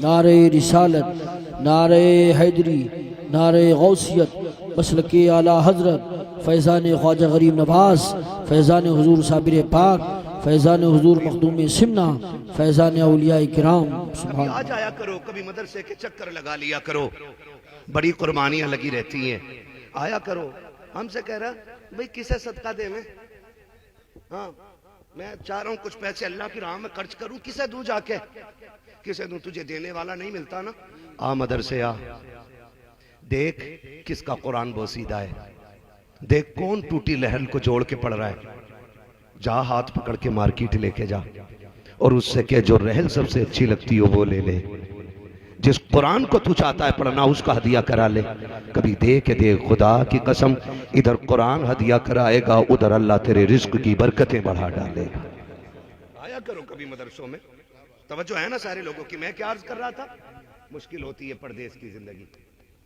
नारे रिसालत, नारे हैदरी, नारे गौसियत, मसलके आला हजरत, फैज़ान ख्वाजा गरीब नवाज, फैज़ान हुजूर साबिर पाक, फैज़ान हुजूर मखदूम सिमना, फैज़ान औलिया किराम। कभी आ जाया करो, कभी मदरसे के चक्कर लगा लिया करो, बड़ी कुर्बानियां लगी रहती हैं, आया करो। हमसे कह रहा भाई किसे सदका दे में, हाँ मैं चाह रहा हूँ कुछ पैसे अल्लाह की राह में खर्च करूं, किसे दूं जाके, किसे दूं? तुझे देने वाला नहीं मिलता ना, आ मदरसे आ, देख किसका कुरान बोसीदा है, देख कौन टूटी लहर को जोड़ के पढ़ रहा है, जा हाथ पकड़ के मार्केट लेके जा और उससे कह जो रहल सबसे अच्छी लगती हो वो ले ले, जिस कुरान को तू चाहता है पढ़ना उसका हदिया करा ले। कभी दे के दे, खुदा की कसम, इधर कुरान हदिया कराएगा, उधर अल्लाह तेरे रिस्क की बरकतें बढ़ा डालेगा। आया करो कभी मदरसों में, तवज्जो है ना सारे लोगों की। मैं क्या अर्ज कर रहा था, मुश्किल होती है परदेश की जिंदगी,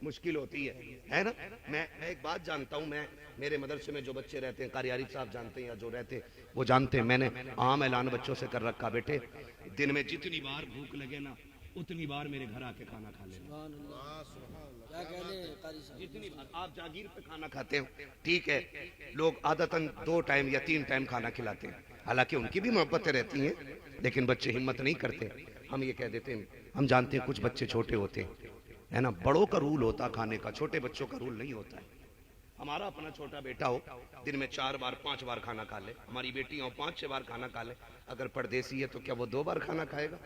मुश्किल होती है ना। मैं एक बात जानता हूँ, मैं मेरे मदरसे में जो बच्चे रहते हैं, कारी आरिफ साहब जानते हैं या जो रहते हैं वो जानते हैं, मैंने आम ऐलान बच्चों से कर रखा, बेटे दिन में जितनी बार भूख लगे ना उतनी बार मेरे घर आके खाना खा लेना। जितनी बार आप जागीर पे खाना खाते हो, ठीक है, लोग आदतन 2 टाइम या 3 टाइम खाना खिलाते हैं, हालांकि उनकी भी मोहब्बतें रहती हैं, लेकिन बच्चे हिम्मत नहीं करते। हम ये कह देते हैं, हम जानते हैं कुछ बच्चे छोटे होते हैं, है ना, बड़ों का रूल होता खाने का, छोटे बच्चों का रूल नहीं होता है। हमारा अपना छोटा बेटा हो, दिन में 4 बार 5 बार खाना खा ले, हमारी बेटी हो 5-6 बार खाना खा ले, अगर परदेसी है तो क्या वो 2 बार खाना खाएगा?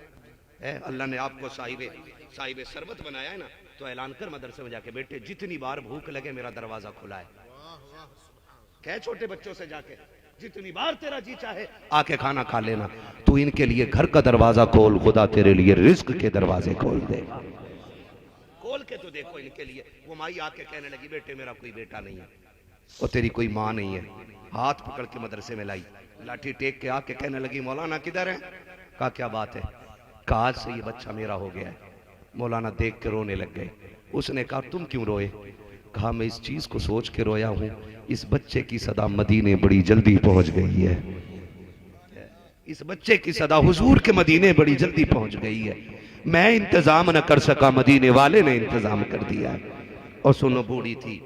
है अल्लाह ने आपको साहिबे सरबत बनाया है ना, तो ऐलान कर मदरसे में जाके, बेटे जितनी बार भूख लगे मेरा दरवाजा खुला है। कह छोटे बच्चों से जाके जितनी बार तेरा जी चाहे आके खाना खा लेना। तू इनके लिए घर का दरवाजा खोल, खुदा तेरे लिए रिस्क के दरवाजे खोल देगा। खोल के तो देखो इनके लिए। वो माई आके कहने लगी बेटे मेरा कोई बेटा नहीं है और तेरी कोई माँ नहीं है। हाथ पकड़ के मदरसे में लाई, लाठी टेक के आके कहने लगी मौलाना किधर है? कहा क्या बात है? कहा आज से ये बच्चा मेरा हो गया है। मौलाना देख के रोने लग गए। उसने कहा तुम क्यों रोए? कहा मैं इस चीज को सोच के रोया हूं, इस बच्चे की सदा मदीने बड़ी जल्दी पहुंच गई है। इस बच्चे की सदा हुजूर के मदीने बड़ी जल्दी पहुंच गई है। मैं इंतजाम न कर सका, मदीने वाले ने इंतजाम कर दिया है। और सुनो बूढ़ी थी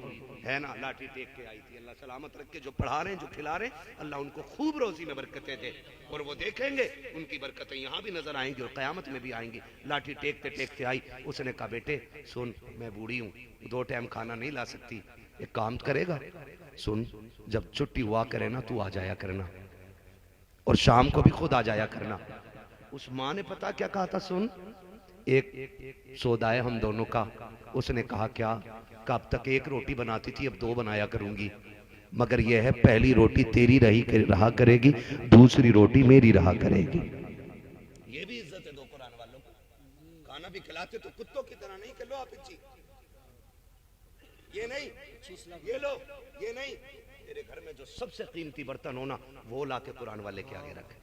है ना, लाठी टेक के आई थी। अल्लाह सलामत रख के जो पढ़ा रहे हैं, जो खिला रहे हैं, अल्लाह उनको खूब रोजी में बरकतें दे। और वो देखेंगे उनकी बरकतें यहाँ भी नजर आएंगी और कयामत में भी आएंगी। लाठी टेकते टेकते आई। उसने कहा बेटे सुन, मैं बूढ़ी हूँ, 2 टाइम खाना नहीं ला सकती, एक काम करेगा? सुन, जब छुट्टी हुआ करे ना तू आ जाया करना और शाम को भी खुद आ जाया करना। उस माँ ने पता क्या कहा था? सुन, एक सौदा है हम दोनों का। उसने कहा क्या? कब तक 1 रोटी बनाती थी, अब 2 बनाया करूंगी, मगर यह है पहली रोटी तेरी रहा करेगी, दूसरी रोटी मेरी रहा करेगी। ये भी इज्जत है 2 कुरान वालों को। खाना भी खिलाते तो कुत्तों की तरह नहीं कि लो आप इच्छी, ये नहीं, ये लो, ये नहीं। तेरे घर में जो सबसे कीमती बर्तन हो ना, वो ला के कुरान वाले के आगे रखे।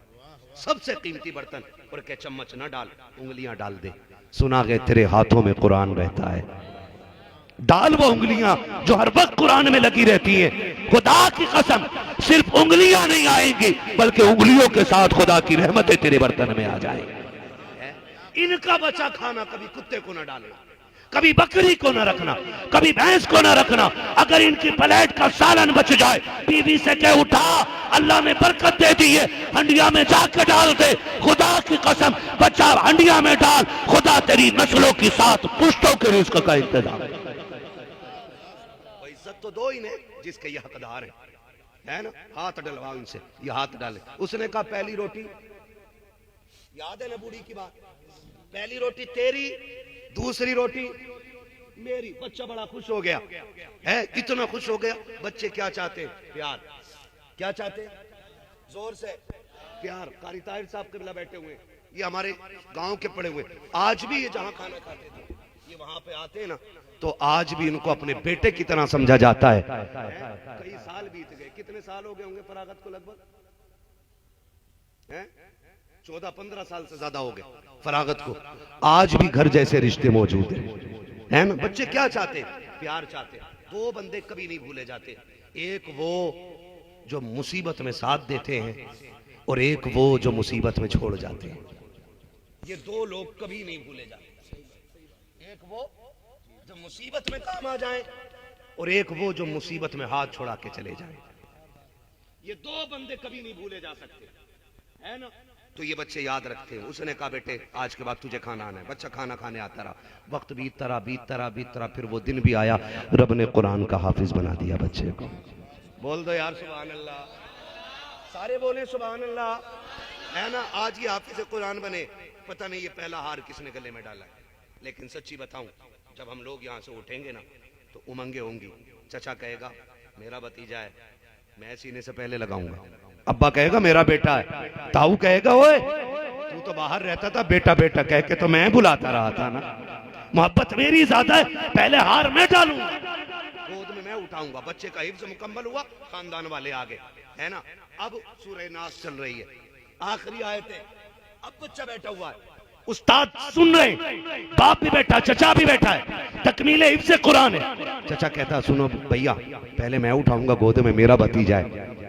सबसे कीमती बर्तन, और के चम्मच ना डाल, उंगलियां डाल दे। सुना गए तेरे हाथों में कुरान रहता है, डाल वो उंगलियां जो हर वक्त कुरान में लगी रहती हैं। खुदा की कसम सिर्फ उंगलियां नहीं आएंगी, बल्कि उंगलियों के साथ खुदा की रहमतें तेरे बर्तन में आ जाएंगी। इनका बचा खाना कभी कुत्ते को ना डालना, कभी बकरी को ना रखना, कभी भैंस को ना रखना। अगर इनकी प्लेट का सालन बच जाए, बीवी से कह उठा, अल्लाह ने बरकत दे दी है, हंडिया में जाके डाल दे। खुदा की कसम बच्चा हंडिया में डाल, खुदा तेरी नस्लों की 7 पुश्तों के रिस्क का इंतजाम। इज्जत तो दो ही ने जिसके ये हकदार है ना। हाथ डलवा उनसे, ये हाथ डाले। उसने कहा पहली रोटी, याद है ना बूढ़ी की बात, पहली रोटी तेरी, दूसरी रोटी मेरी। बच्चा बड़ा खुश हो गया है, कितना खुश हो गया। बच्चे क्या चाहते हैं? प्यार। क्या चाहते हैं? जोर से प्यार। कारी ताहिर साहब किबला बैठे हुए, ये हमारे गांव के पड़े हुए। आज भी ये जहां खाना खाते थे, ये वहां पे आते हैं ना, तो आज भी इनको अपने बेटे की तरह समझा जाता है। कई साल बीत गए, कितने साल हो गए होंगे फरागत को? लगभग 14-15 साल से ज्यादा हो गए फरागत को। आज भी घर जैसे रिश्ते मौजूद है ना। बच्चे क्या चाहते? प्यार चाहते। 2 बंदे कभी नहीं भूले जाते, एक वो जो मुसीबत में साथ देते हैं और एक वो जो मुसीबत में छोड़ जाते हैं। ये 2 लोग कभी नहीं भूले जाते। एक वो जो मुसीबत में काम आ जाए और एक वो जो मुसीबत में हाथ छोड़ा के चले जाए। ये 2 बंदे कभी नहीं भूले जा सकते, है ना। तो ये बच्चे याद रखते हैं। उसने कहा बेटे आज के बाद तुझे खाना आना है। बच्चा खाना खाने आता रहा, वक्त बीतता रहा। फिर वो दिन भी आया, रब ने कुरान का हाफिज बना दिया बच्चे को। बोल दो यार सुभान अल्लाह, सारे बोले सुभान अल्लाह, है ना। आज ये हाफिज कुरान बने। पता नहीं ये पहला हार किसने गले में डाला है, लेकिन सच्ची बताऊं, जब हम लोग यहाँ से उठेंगे ना तो उमंगे होंगी। चचा कहेगा मेरा भतीजा है, मैं सीने से पहले लगाऊंगा। अब्बा कहेगा मेरा बेटा है। ताऊ कहेगा ओए तू तो बाहर रहता था, बेटा बेटा कह के तो मैं बुलाता रहा था ना। मोहब्बत मेरी ज्यादा है, पहले हार मैं डालूंगा, गोद में मैं उठाऊंगा। बच्चे का हिफ्ज़ मुकम्मल हुआ, खानदान वाले आ गए, है ना। अब सूरह नास चल रही है, आखिरी आयत है। अब बच्चा बैठा हुआ है, उस्ताद सुन रहे, बाप भी बैठा, चचा भी बैठा है, तकमीले हिफ्ज़ कुरान है। चचा कहता सुनो भैया, पहले मैं उठाऊंगा, गोद में मेरा भतीजा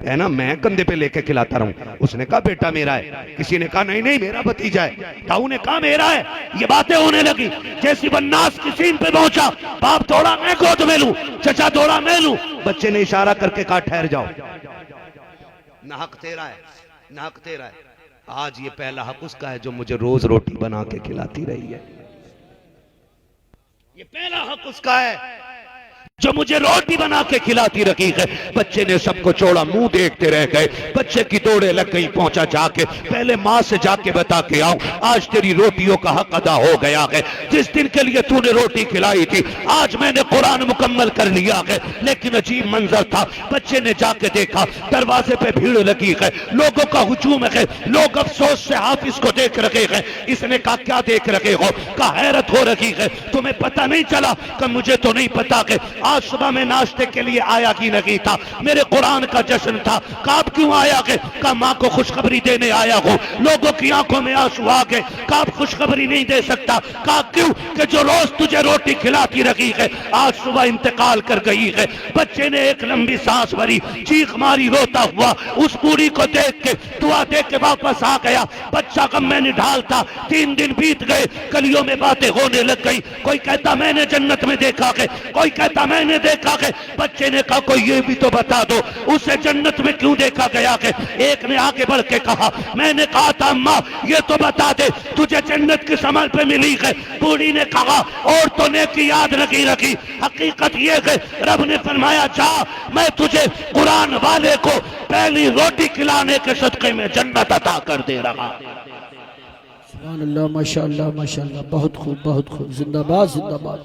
है ना, मैं कंधे पे लेके खिलाता रहूं। उसने कहा बेटा मेरा है, किसी ने कहा नहीं नहीं मेरा भतीजा है, ताऊ ने कहा मेरा है। ये बातें होने लगी। जैसी बन्नास की सीन पे पहुंचा, बाप दौड़ा मैं गोद में लूं, चचा दौड़ा मैं लूं। बच्चे ने इशारा करके कहा ठहर जाओ, ना हक तेरा है, ना हक तेरा है। आज ये पहला हक उसका है जो मुझे रोज रोटी बना के खिलाती रही है। ये पहला हक उसका है जो मुझे रोटी बना के खिलाती रखी है। बच्चे ने सबको छोड़ा, मुंह देखते रह गए। बच्चे की दौड़े लग गई, पहुंचा जाके पहले माँ से जाके बता के आओ, आज तेरी रोटियों का हक अदा हो गया है। जिस दिन के लिए तूने रोटी खिलाई थी आज मैंने कुरान मुकम्मल कर लिया है। लेकिन अजीब मंजर था, बच्चे ने जाके देखा दरवाजे पे भीड़ लगी है, लोगों का हुजूम है, लोग अफसोस से हाफिज को देख रहे हैं। इसने कहा क्या देख रहे हो? कहा हैरत हो रही है, तुम्हें पता नहीं चला? कि मुझे तो नहीं पता कि आज सुबह में नाश्ते के लिए आया कि नहीं था, मेरे कुरान का जश्न था। काब क्यों आया गए? का माँ को खुशखबरी देने आया हूँ। लोगों की आंखों में आंसू आ गए। काब खुशखबरी नहीं दे सकता। का क्यों? कि जो रोज तुझे रोटी खिलाती रही है आज सुबह इंतकाल कर गई है। बच्चे ने एक लंबी सांस भरी, चीख मारी, रोता हुआ उस बूढ़ी को देख के दुआ दे के वापस आ गया। बच्चा गम में निढाल था। 3 दिन बीत गए, गलियों में बातें होने लग गई। कोई कहता मैंने जन्नत में देखा है, कोई कहता मैंने देखा है। बच्चे ने कहा कोई ये भी तो बता दो उसे जन्नत में क्यों देखा गया है। एक ने आगे बढ़ के कहा मैंने कहा था अम्मा ये तो बता दे तुझे जन्नत किस अमल पे मिली है। बूढ़ी ने कहा और तो नेकी याद नहीं रखी। हकीकत ये है रब ने फरमाया जा मैं तुझे कुरान वाले को पहली रोटी खिलाने के सदक़े में जन्नत अता कर दे रहा। सुभान अल्लाह, माशाअल्लाह माशाअल्लाह, बहुत खूब बहुत खूब, जिंदाबाद जिंदाबाद।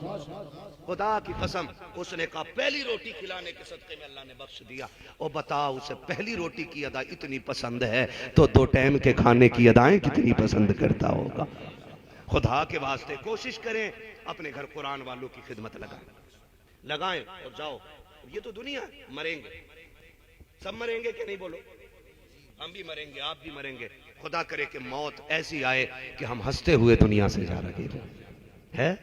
खुदा की कसम उसने कहा पहली रोटी खिलाने के सदक़े में अल्लाह ने बख्श दिया। और बताओ उसे पहली रोटी की अदा इतनी पसंद है तो 2 टाइम के खाने की अदाएं कितनी पसंद करता होगा। खुदा के वास्ते कोशिश करें अपने घर कुरान वालों की खिदमत लगाएं और जाओ। ये तो दुनिया है, मरेंगे सब, मरेंगे कि नहीं बोलो? हम भी मरेंगे, आप भी मरेंगे। खुदा करे कि मौत ऐसी आए कि हम हंसते हुए दुनिया से जा रहे हैं।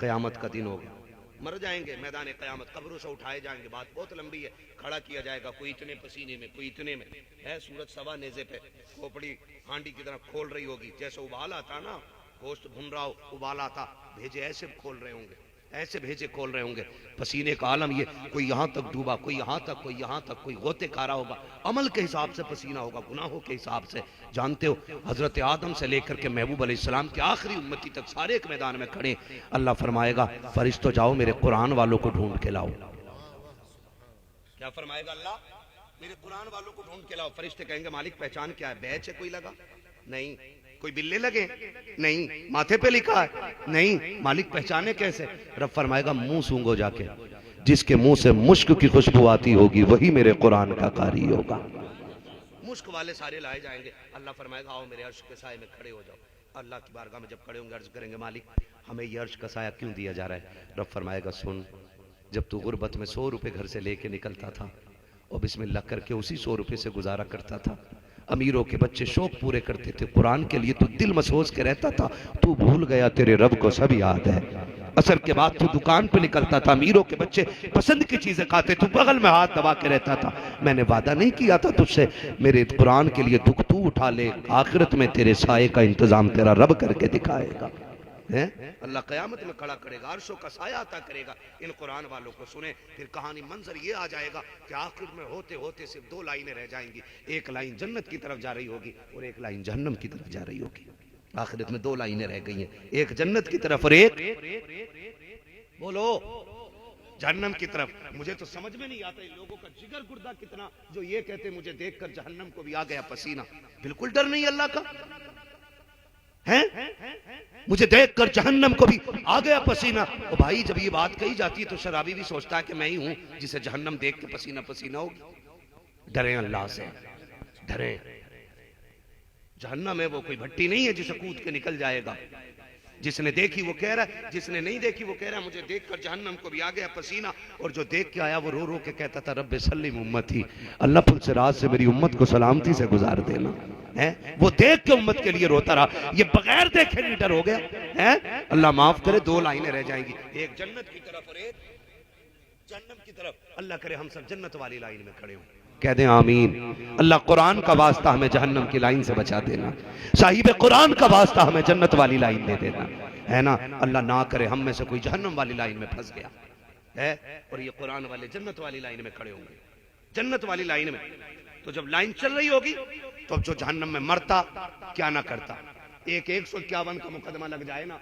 क़यामत का दिन होगा, मर जाएंगे मैदान क़यामत, कब्रों से उठाए जाएंगे। बात बहुत लंबी है, खड़ा किया जाएगा, कोई इतने पसीने में, कोई इतने में है। सूरज सवा नेज़े पे, खोपड़ी हांडी की तरह खोल रही होगी। जैसे उबाला था ना, गोश्त भुन रहा हो, उबाला था, भेजे ऐसे खोल रहे होंगे, ऐसे भेजे खोल रहे होंगे। पसीने का आलम ये, कोई यहाँ तक डूबा, कोई यहाँ तक, कोई यहाँ तक, कोई गोते कारा होगा। अमल के हिसाब से पसीना होगा, गुनाहों के हिसाब से। जानते हो हजरत आदम से लेकर के महबूब अलैहिस्सलाम के आखिरी उम्मती तक सारे एक मैदान में खड़े। अल्लाह फरमाएगा फरिश्तों जाओ मेरे कुरान वालों को ढूंढ के लाओ। क्या फरमाएगा अल्लाह? मेरे कुरान वालों को ढूंढ के लाओ। फरिश्ते कहेंगे मालिक पहचान क्या है? बैच है कोई लगा? नहीं। कोई बिल्ले लगे? नहीं। माथे पे लिखा है? नहीं। मालिक पहचाने कैसे? रब फरमाएगा मुंह सूंघो जाके, जिसके मुंह से मुश्क की खुशबू आती होगी वही मेरे कुरान का कारी होगा। मुश्क वाले सारे लाए जाएंगे। अल्लाह फरमाएगा आओ मेरे अर्श के साए में खड़े हो जाओ। अल्लाह की बारगाह में जब खड़े होंगे अर्ज करेंगे मालिक हमें ये अर्श का साया क्यों दिया जा रहा है? रब फरमाएगा सुन, जब तू गुर्बत में 100 रुपए घर से लेके निकलता था और बिस्मिल्लाह करके उसी 100 रुपए से गुजारा करता था। अमीरों के बच्चे शौक पूरे करते थे, कुरान के लिए तू दिल मसोस के रहता था, तू भूल गया तेरे रब को सब याद है। असर के बाद तू दुकान पे निकलता था, अमीरों के बच्चे पसंद की चीजें खाते, तू बगल में हाथ दबा के रहता था। मैंने वादा नहीं किया था तुझसे मेरे कुरान के लिए दुख तू उठा ले, आखिरत में तेरे साये का इंतजाम तेरा रब करके दिखाएगा। है अल्लाह क़यामत में खड़ा करेगा, अर्शों का साया अता करेगा इन कुरान वालों को। सुने फिर कहानी मंजर ये आ जाएगा कि आखिर में होते होते सिर्फ 2 लाइनें रह जाएंगी। एक लाइन जन्नत की तरफ जा रही होगी और एक लाइन जहन्नम की तरफ जा रही होगी। आखिरत में 2 लाइनें रह गई हैं, एक जन्नत की तरफ और एक बोलो जहन्नम की तरफ। मुझे तो समझ में नहीं आता इन लोगों का जिगर गुर्दा कितना, जो ये कहते मुझे देखकर जहन्नम को भी आ गया पसीना। बिल्कुल डर नहीं अल्लाह का है, मुझे देखकर जहन्नम को भी आ गया पसीना। और भाई जब ये बात कही जाती है तो शराबी भी सोचता है कि मैं ही हूं जिसे जहन्नम देख के पसीना पसीना होगी। डरे अल्लाह से, डरे। जहन्नम है वो कोई भट्टी नहीं है जिसे कूद के निकल जाएगा। जिसने देखी वो कह रहा है, जिसने नहीं देखी वो कह रहा है मुझे देखकर जहन्नम को भी आ गया पसीना। और जो देख के आया वो रो रो के कहता था रब्बे सल्लिम उम्मती, अल्लाह पुल से रात से मेरी उम्मत को सलामती से गुजार देना। है वो देख के उम्मत के लिए रोता रहा, ये बगैर देखे लीडर हो गया है। अल्लाह माफ करे 2 लाइनें रह जाएंगी, एक जन्नत की तरफ और एक जहन्नम की तरफ। अल्लाह करे हम सब जन्नत वाली लाइन में खड़े हों, कह दें आमीन। अल्लाह कुरान का वास्ता हमें जहन्नम की लाइन से बचा देना, साहिब कुरान का वास्ता हमें जन्नत वाली लाइन दे देना, है ना। अल्लाह ना करे हम में से कोई जहन्नम वाली लाइन में फंस गया है और ये कुरान वाले जन्नत वाली लाइन में खड़े होंगे। जन्नत वाली लाइन में तो जब लाइन चल रही होगी तो जो जहन्नम में मरता क्या ना करता, 151 का मुकदमा लग जाए ना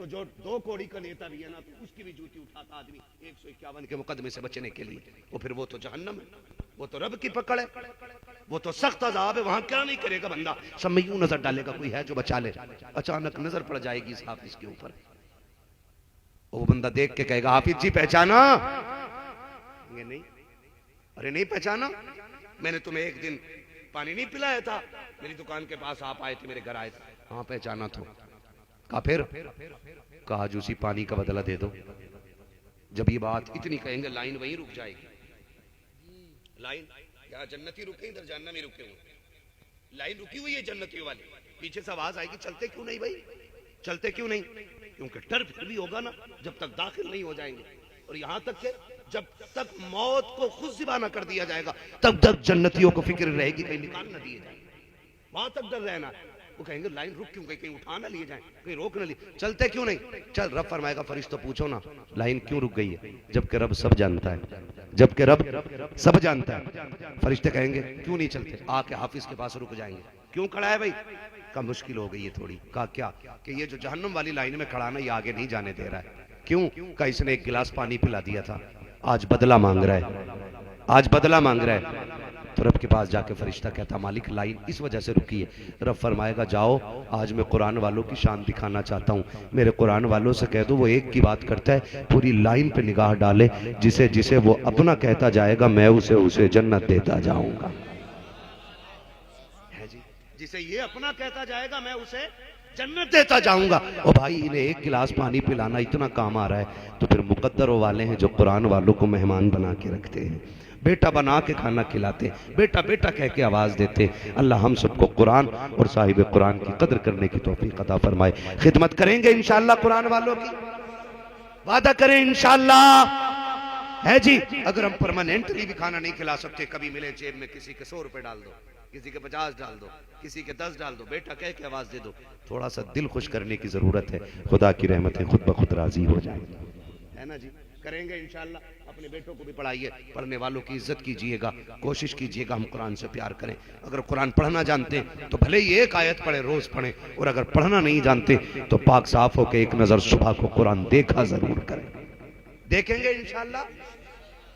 तो जो 2 कौड़ी का नेता भी है ना, तो उसकी भी जूती उठाता आदमी 151 के मुकदमे से बचने के लिए। वो फिर वो तो जहन्नम है, वो तो रब की पकड़ है, वो तो सख्त अजाब है। वहां क्या नहीं करेगा बंदा, सब में यूं नजर डालेगा कोई है जो बचा ले, अचानक नजर पड़ जाएगी इस हाफिज के ऊपर। वो बंदा देख के कहेगा हाफिज जी पहचाना? ये नहीं, अरे नहीं पहचाना, मैंने तुम्हें एक दिन पानी नहीं पिलाया था, मेरी दुकान के पास आप आए थे, मेरे घर आए थे। हाँ पहचाना तो। कहा फिर? कहा आज उसी पानी का बदला दे दो। जब ये बात इतनी कहेंगे लाइन वहीं रुक जाएगी। लाइन यहाँ जन्नती रुके, इधर जहन्नमी रुके हुए, लाइन रुकी हुई है जन्नतियों वाली। पीछे से आवाज आएगी चलते क्यों नहीं भाई, चलते क्यों नहीं? क्योंकि डर फिर भी होगा ना जब तक दाखिल नहीं हो जाएंगे। और यहां तक के जब तक मौत को खुद ज़िबाना कर दिया जाएगा तब तक जन्नतियों को फिक्र रहेगी कहीं निकाल ना दिए जाए, वहां तक डर रहना। वो कहेंगे लाइन रुक क्यों गई, कहीं उठा ना लिए जाए, कहीं रोक ना लिए, चलते क्यों नहीं? चल रब फरमाएगा फरिश्तों पूछो ना लाइन क्यों रुक गई है, जबकि रब सब जानता है, जबकि रब सब जानता है। फरिश्ते कहेंगे क्यों नहीं चलते, आके हाफिज के पास रुक जाएंगे। क्यों खड़ा है भाई? का मुश्किल हो गई है थोड़ी। कहा क्या? कि ये जो जहन्नम वाली लाइन में खड़ा ना ये आगे नहीं जाने दे रहा है। क्यों? का इसने एक गिलास पानी पिला दिया था, आज बदला मांग रहा है, आज बदला मांग रहा है। तो रब के पास जाके फरिश्ता कहता मालिक लाइन इस वजह से रुकी है। रब फरमाएगा जाओ आज मैं कुरान वालों की शान दिखाना चाहता हूँ, मेरे कुरान वालों से कह दो वो एक की बात करता है, पूरी लाइन पे निगाह डाले, जिसे जिसे वो अपना कहता जाएगा मैं उसे उसे जन्नत देता जाऊंगा। जिसे ये अपना कहता जाएगा मैं उसे जन्नत देता जाऊंगा। और भाई इन्हें एक गिलास पानी पिलाना इतना काम आ रहा है, तो फिर मुकद्दर वाले हैं जो कुरान वालों को मेहमान बना के रखते हैं, बेटा बना के खाना खिलाते, बेटा बेटा कह के आवाज देते। अल्लाह हम सबको कुरान और साहिब कुरान की कदर करने की तौफीक अता फरमाए। खिदमत करेंगे इंशाअल्लाह कुरान वालों की, वादा करें इंशाअल्लाह है जी। अगर हम परमानेंटली भी खाना नहीं खिला सकते, कभी मिले जेब में किसी के 100 रुपए डाल दो, किसी के 50 डाल दो, किसी के 10 डाल दो, बेटा कह के आवाज दे दो। थोड़ा सा दिल खुश करने की जरूरत है, खुदा की रहमतें खुद ब खुद राजी हो जाएंगी, है ना जी। करेंगे इंशाअल्लाह। अपने बेटों को भी पढ़ाइए, पढ़ने वालों की इज्जत कीजिएगा, कोशिश कीजिएगा हम कुरान से प्यार करें। अगर कुरान पढ़ना जानते हैं तो भले ही एक आयत पढ़े, रोज पढ़ें, और अगर पढ़ना नहीं जानते तो पाक साफ होकर एक नजर सुबह को कुरान देखा जरूर करें। देखेंगे इंशाअल्लाह,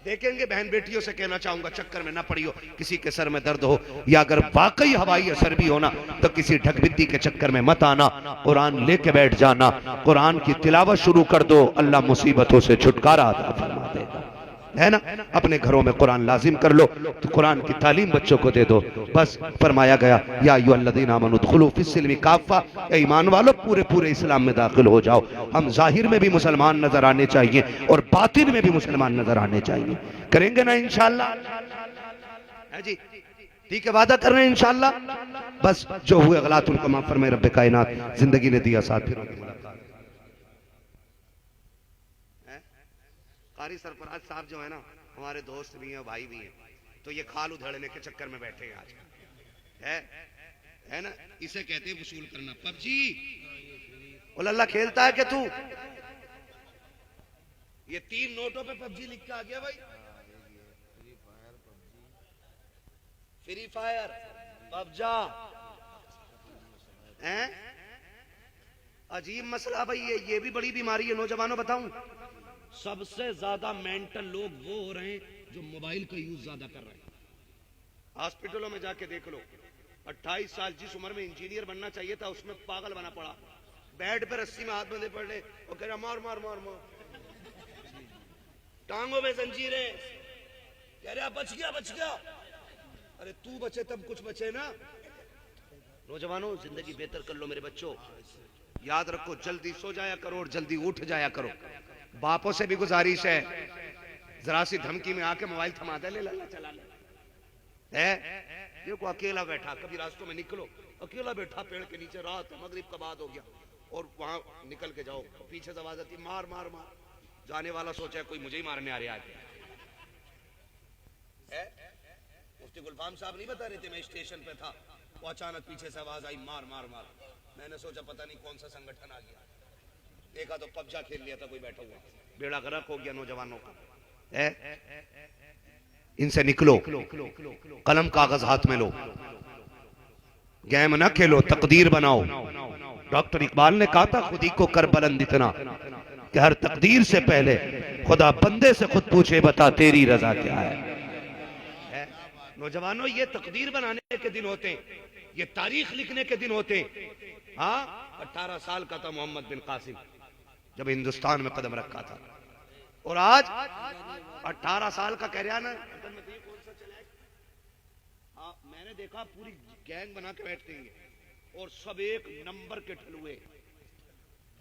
देखेंगे। बहन बेटियों से कहना चाहूंगा चक्कर में ना पड़ियो, किसी के सर में दर्द हो या अगर वाकई हवाई असर भी होना तो किसी ढकबिद्दी के चक्कर में मत आना, कुरान लेके बैठ जाना, कुरान की तिलावत शुरू कर दो, अल्लाह मुसीबतों से छुटकारा अता फरमा देगा, है ना। अपने घरों में कुरान लाजिम कर लो, तो कुरान की तालीम बच्चों को दे दो। बस फरमाया गया या अय्युहल्लज़ीना आमनू उदखुलू फिस्सिल्मी काफ़ा, ईमान वालों पूरे पूरे इस्लाम में दाखिल हो जाओ। हम जाहिर में भी मुसलमान नजर आने चाहिए और बातिन में भी मुसलमान नजर आने चाहिए। करेंगे ना इंशाअल्लाह, है जी। ठीक है, वादा कर रहे हैं इंशाअल्लाह। बस जो हुए गलत उनको माफ फरमाए रब्बे कायनात। जिंदगी ने दिया साथ, फिर होगी मुलाकात। कारी सरफराज साहब जो है ना हमारे दोस्त भी हैं, भाई भी हैं, तो ये खाल उधेड़ने के चक्कर में बैठे हैं आज, है ना। इसे कहते हैं वसूल करना। पबजी अल्लाह खेलता है कि तू? ये 3 नोटों पे पबजी लिख के आ गया भाई। फ्री फायर, पबजा, हैं? अजीब मसला भाई, ये भी बड़ी बीमारी है। नौजवानों बताऊं, सबसे ज्यादा मेंटल लोग वो हो रहे हैं जो मोबाइल का यूज ज्यादा कर रहे हैं। हॉस्पिटलों में जाके देख लो, 28 साल जिस उम्र में इंजीनियर बनना चाहिए था उसमें पागल बना पड़ा, बेड पे रस्सी में हाथ बंधे पड़े और कह रहा मार मार मार मार, टांगों में जंजीरें, कह रहा बच गया बच गया। अरे तू बचे तब कुछ बचे ना। नौजवानों जिंदगी बेहतर कर लो मेरे बच्चों, याद रखो जल्दी सो जाया करो और जल्दी उठ जाया करो। बापों से भी गुजारिश है, जरा सी धमकी में आके मोबाइल थमा दे, ले ला चला ले। देखो अकेला बैठा, कभी रास्तों में निकलो, अकेला बैठा पेड़ के नीचे, रात मगरिब का बाद हो गया और वहां निकल के जाओ, पीछे से आवाज आती मार मार मार, जाने वाला सोचा कोई मुझे ही मारने आ रहा है। मुफ्ती गुलफाम साहब नहीं बता रहे थे, मैं स्टेशन पे था, वो अचानक पीछे से आवाज आई मार मार मार। मैंने सोचा पता नहीं कौन सा संगठन आ गया, देखा तो पबजा खेल लिया था कोई बैठा हुआ, बेड़ा गर्क हो गया नौजवानों का। इनसे निकलो, कलम कागज हाथ में लो, गेम ना खेलो, तकदीर बनाओ, डॉक्टर इकबाल ने कहा था खुदी को कर बुलंद इतना कि हर तकदीर से पहले खुदा बंदे से खुद पूछे बता तेरी रजा क्या है। नौजवानों, ये तकदीर बनाने के दिन होते हैं, ये तारीख लिखने के दिन होते हैं। हाँ, 18 साल का था मोहम्मद बिन कासिम जब हिंदुस्तान में कदम रखा था, और आज 18 साल का कह रहा ना। हाँ, मैंने देखा पूरी गैंग बना के बैठते हैं और सब एक नंबर के ठलुए।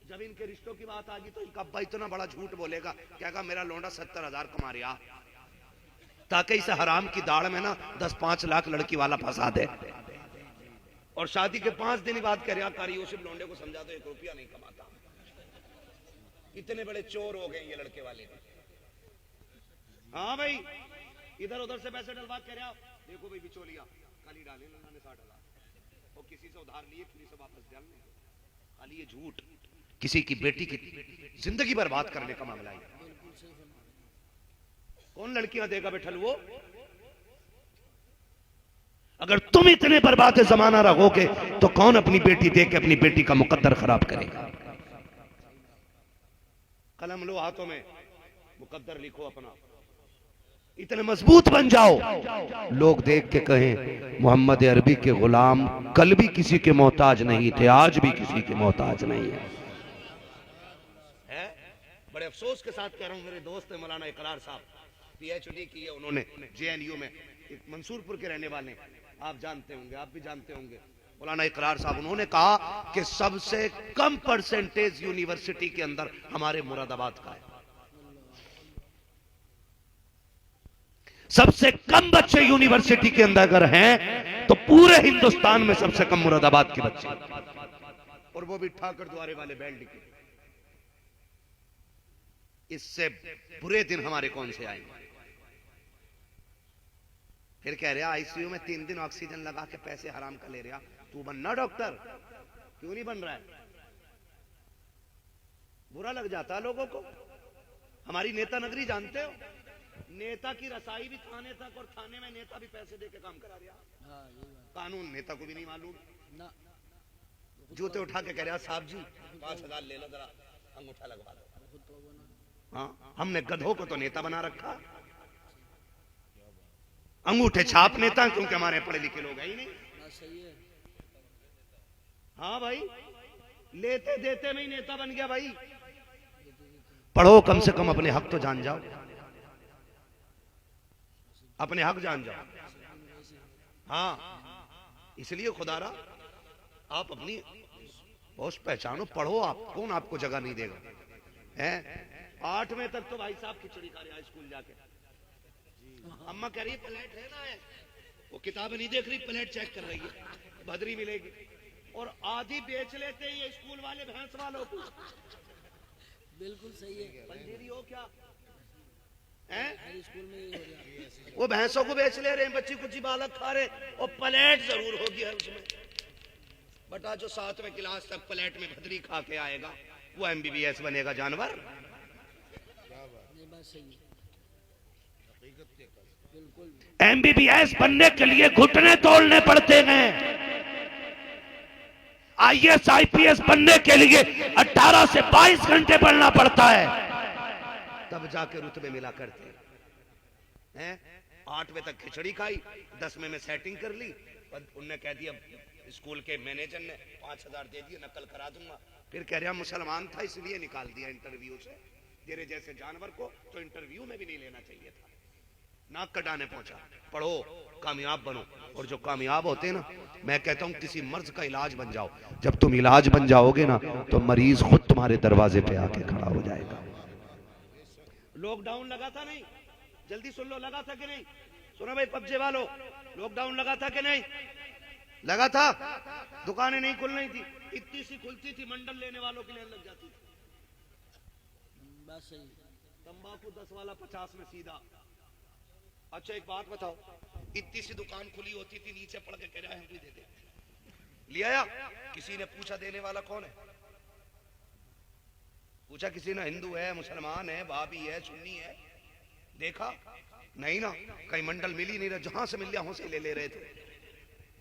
जब इनके रिश्तों की बात आ गई तो इनका अब्बा इतना बड़ा झूठ बोलेगा, क्या कहा मेरा लौंडा 70,000 कमा रहा, ताकि इसे हराम की दाढ़ में ना 10-5 लाख लड़की वाला फंसा दे। और शादी के 5 दिन बाद कह रहा कारी यूसुफ लौंडे को समझा दो 1 रुपया नहीं कमाता। इतने बड़े चोर हो गए ये लड़के वाले। हाँ भाई, इधर उधर से पैसे डलवा कह रहा देखो भाई बिचौलिया कल ही डाले उन्होंने 60,000 और किसी से उधार लिए किसी से वापस डालने। खाली ये झूठ, किसी की बेटी की जिंदगी बर्बाद करने का मामला है। कौन लड़कियां देगा बेठल वो? अगर तुम इतने बर्बाद जमाना रहोगे तो कौन अपनी बेटी दे के अपनी बेटी का मुकद्दर खराब करेगा? कलम लो हाथों में, मुकद्दर लिखो अपना, इतने मजबूत बन जाओ लोग देख के कहें मोहम्मद अरबी के गुलाम कल भी किसी के मोहताज नहीं थे, आज भी किसी के मोहताज नहीं है। बड़े अफसोस के साथ कह रहा हूं, मेरे दोस्त है मौलाना इकरार साहब, PhD की है उन्होंने JNU में, मंसूरपुर के रहने वाले, आप जानते होंगे, आप भी जानते होंगे मौलाना इकरार साहब। उन्होंने कहा कि सबसे कम परसेंटेज यूनिवर्सिटी के अंदर हमारे मुरादाबाद का है। सबसे कम बच्चे यूनिवर्सिटी के अंदर अगर हैं तो पूरे हिंदुस्तान में सबसे कम मुरादाबाद के बच्चे, और वो भी ठाकर द्वारे वाले बेल्ट के। इससे बुरे दिन हमारे कौन से आएंगे? फिर कह रहा ICU में 3 दिन ऑक्सीजन लगा के पैसे हराम का ले रहा, तू बनना डॉक्टर, क्यों नहीं बन रहा है? बुरा लग जाता है लोगों को। हमारी नेता नगरी जानते हो, नेता की रसाई भी थाने तक, और थाने में नेता भी पैसे देके काम करा रहा। कानून नेता को भी नहीं मालूम, जूते उठा के कह रहा साहब जी 5,000 ले लो, जरा अंगूठा लगवा दो। हाँ, हमने गधों को तो नेता बना रखा, अंगूठे छाप नेता, क्योंकि हमारे पढ़े लिखे लोग हैं ही नहीं। हाँ भाई, लेते देते में ही नेता बन गया भाई। पढ़ो, कम से कम अपने हक तो जान जाओ, अपने हक जान जाओ। हाँ, इसलिए खुदारा आप अपनी पोस्ट पहचानो, पढ़ो। आप कौन आपको जगह नहीं देगा? हैं 8वें तक तो भाई साहब खिचड़ी खा रहे हैं स्कूल जाके। अम्मा कह रही है प्लेट है ना, है वो किताब नहीं देख रही, प्लेट चेक कर रही है, भदरी मिलेगी। और आधी बेच लेते हैं ये स्कूल वाले भैंस वालों को। बिल्कुल सही है, पंजीरी हो क्या है? स्कूल में वो भैंसों को बेच ले रहे हैं, बच्ची कुछ बालक खा रहे, और प्लेट जरूर होगी है उसमें। बटा जो 7वें क्लास तक प्लेट में भदरी खा के आएगा वो MBBS बनेगा जानवर। MBBS बनने के लिए घुटने तोड़ने पड़ते हैं। IAS IPS बनने के लिए 18 से 22 घंटे पढ़ना पड़ता है, तब जाके रुतबे मिला करते हैं। 8वें तक खिचड़ी खाई, 10वें में सेटिंग कर ली, उनने कह दिया स्कूल के मैनेजर ने 5,000 दे दिए, नकल करा दूंगा। फिर कह रहा मुसलमान था इसलिए निकाल दिया इंटरव्यू से, तेरे जैसे जानवर को तो इंटरव्यू में भी नहीं लेना चाहिए था। नाक कटाने पहुंचा। पढ़ो, कामयाब बनो, और जो कामयाब होते हैं ना, मैं कहता हूं किसी मर्ज का इलाज बन जाओ। जब तुम इलाज बन जाओगे ना तो मरीज खुद तुम्हारे दरवाजे पे आके खड़ा हो जाएगा। लॉकडाउन लगा था नहीं, जल्दी सुन लो, लगा था कि नहीं? सुनो भाई पबजे वालों, लॉकडाउन लगा था कि नहीं? लगा था। दुकानें नहीं खुल रही थी, इतनी सी खुलती थी, मंडल लेने वालों की लाइन लग जाती थी। तंबाकू 10 वाला 50 में सीधा। अच्छा एक बात बताओ, इतनी सी दुकान खुली होती थी, नीचे पड़ के कह रहा है हम भी दे दे, ले आया। किसी ने पूछा देने वाला कौन है? पूछा किसी ने, हिंदू है, मुसलमान है, भाभी है, सुन्नी है? देखा नहीं ना, कहीं मंडल मिल ही नहीं रहा, जहां से मिल गया वहां से ले रहे थे।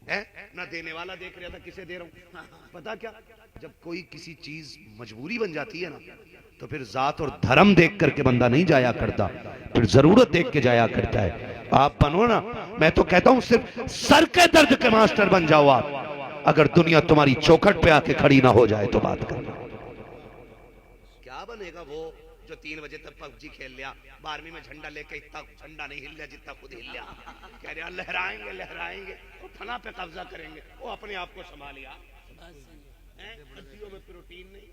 है ना, देने वाला देख रहा था किसे दे रहा हूं। पता क्या, जब कोई किसी चीज मजबूरी बन जाती है ना, तो फिर जात और धर्म देख करके बंदा नहीं जाया करता, फिर जरूरत देख के जाया करता है। आप बनो ना, मैं तो कहता हूं सिर्फ सर के दर्द के मास्टर बन जाओ आप। अगर दुनिया तुम्हारी चौखट पे आके खड़ी ना हो जाए तो बात करना। क्या बनेगा वो जो 3 बजे तक पबजी खेल लिया, 12वीं में झंडा लेके इतना झंडा नहीं हिल लिया जितना खुद हिल लिया, कह रहे लहराएंगे लहराएंगे, वो फना पे कब्जा करेंगे, वो अपने आप को संभालिया। हड्डियों में प्रोटीन नहीं,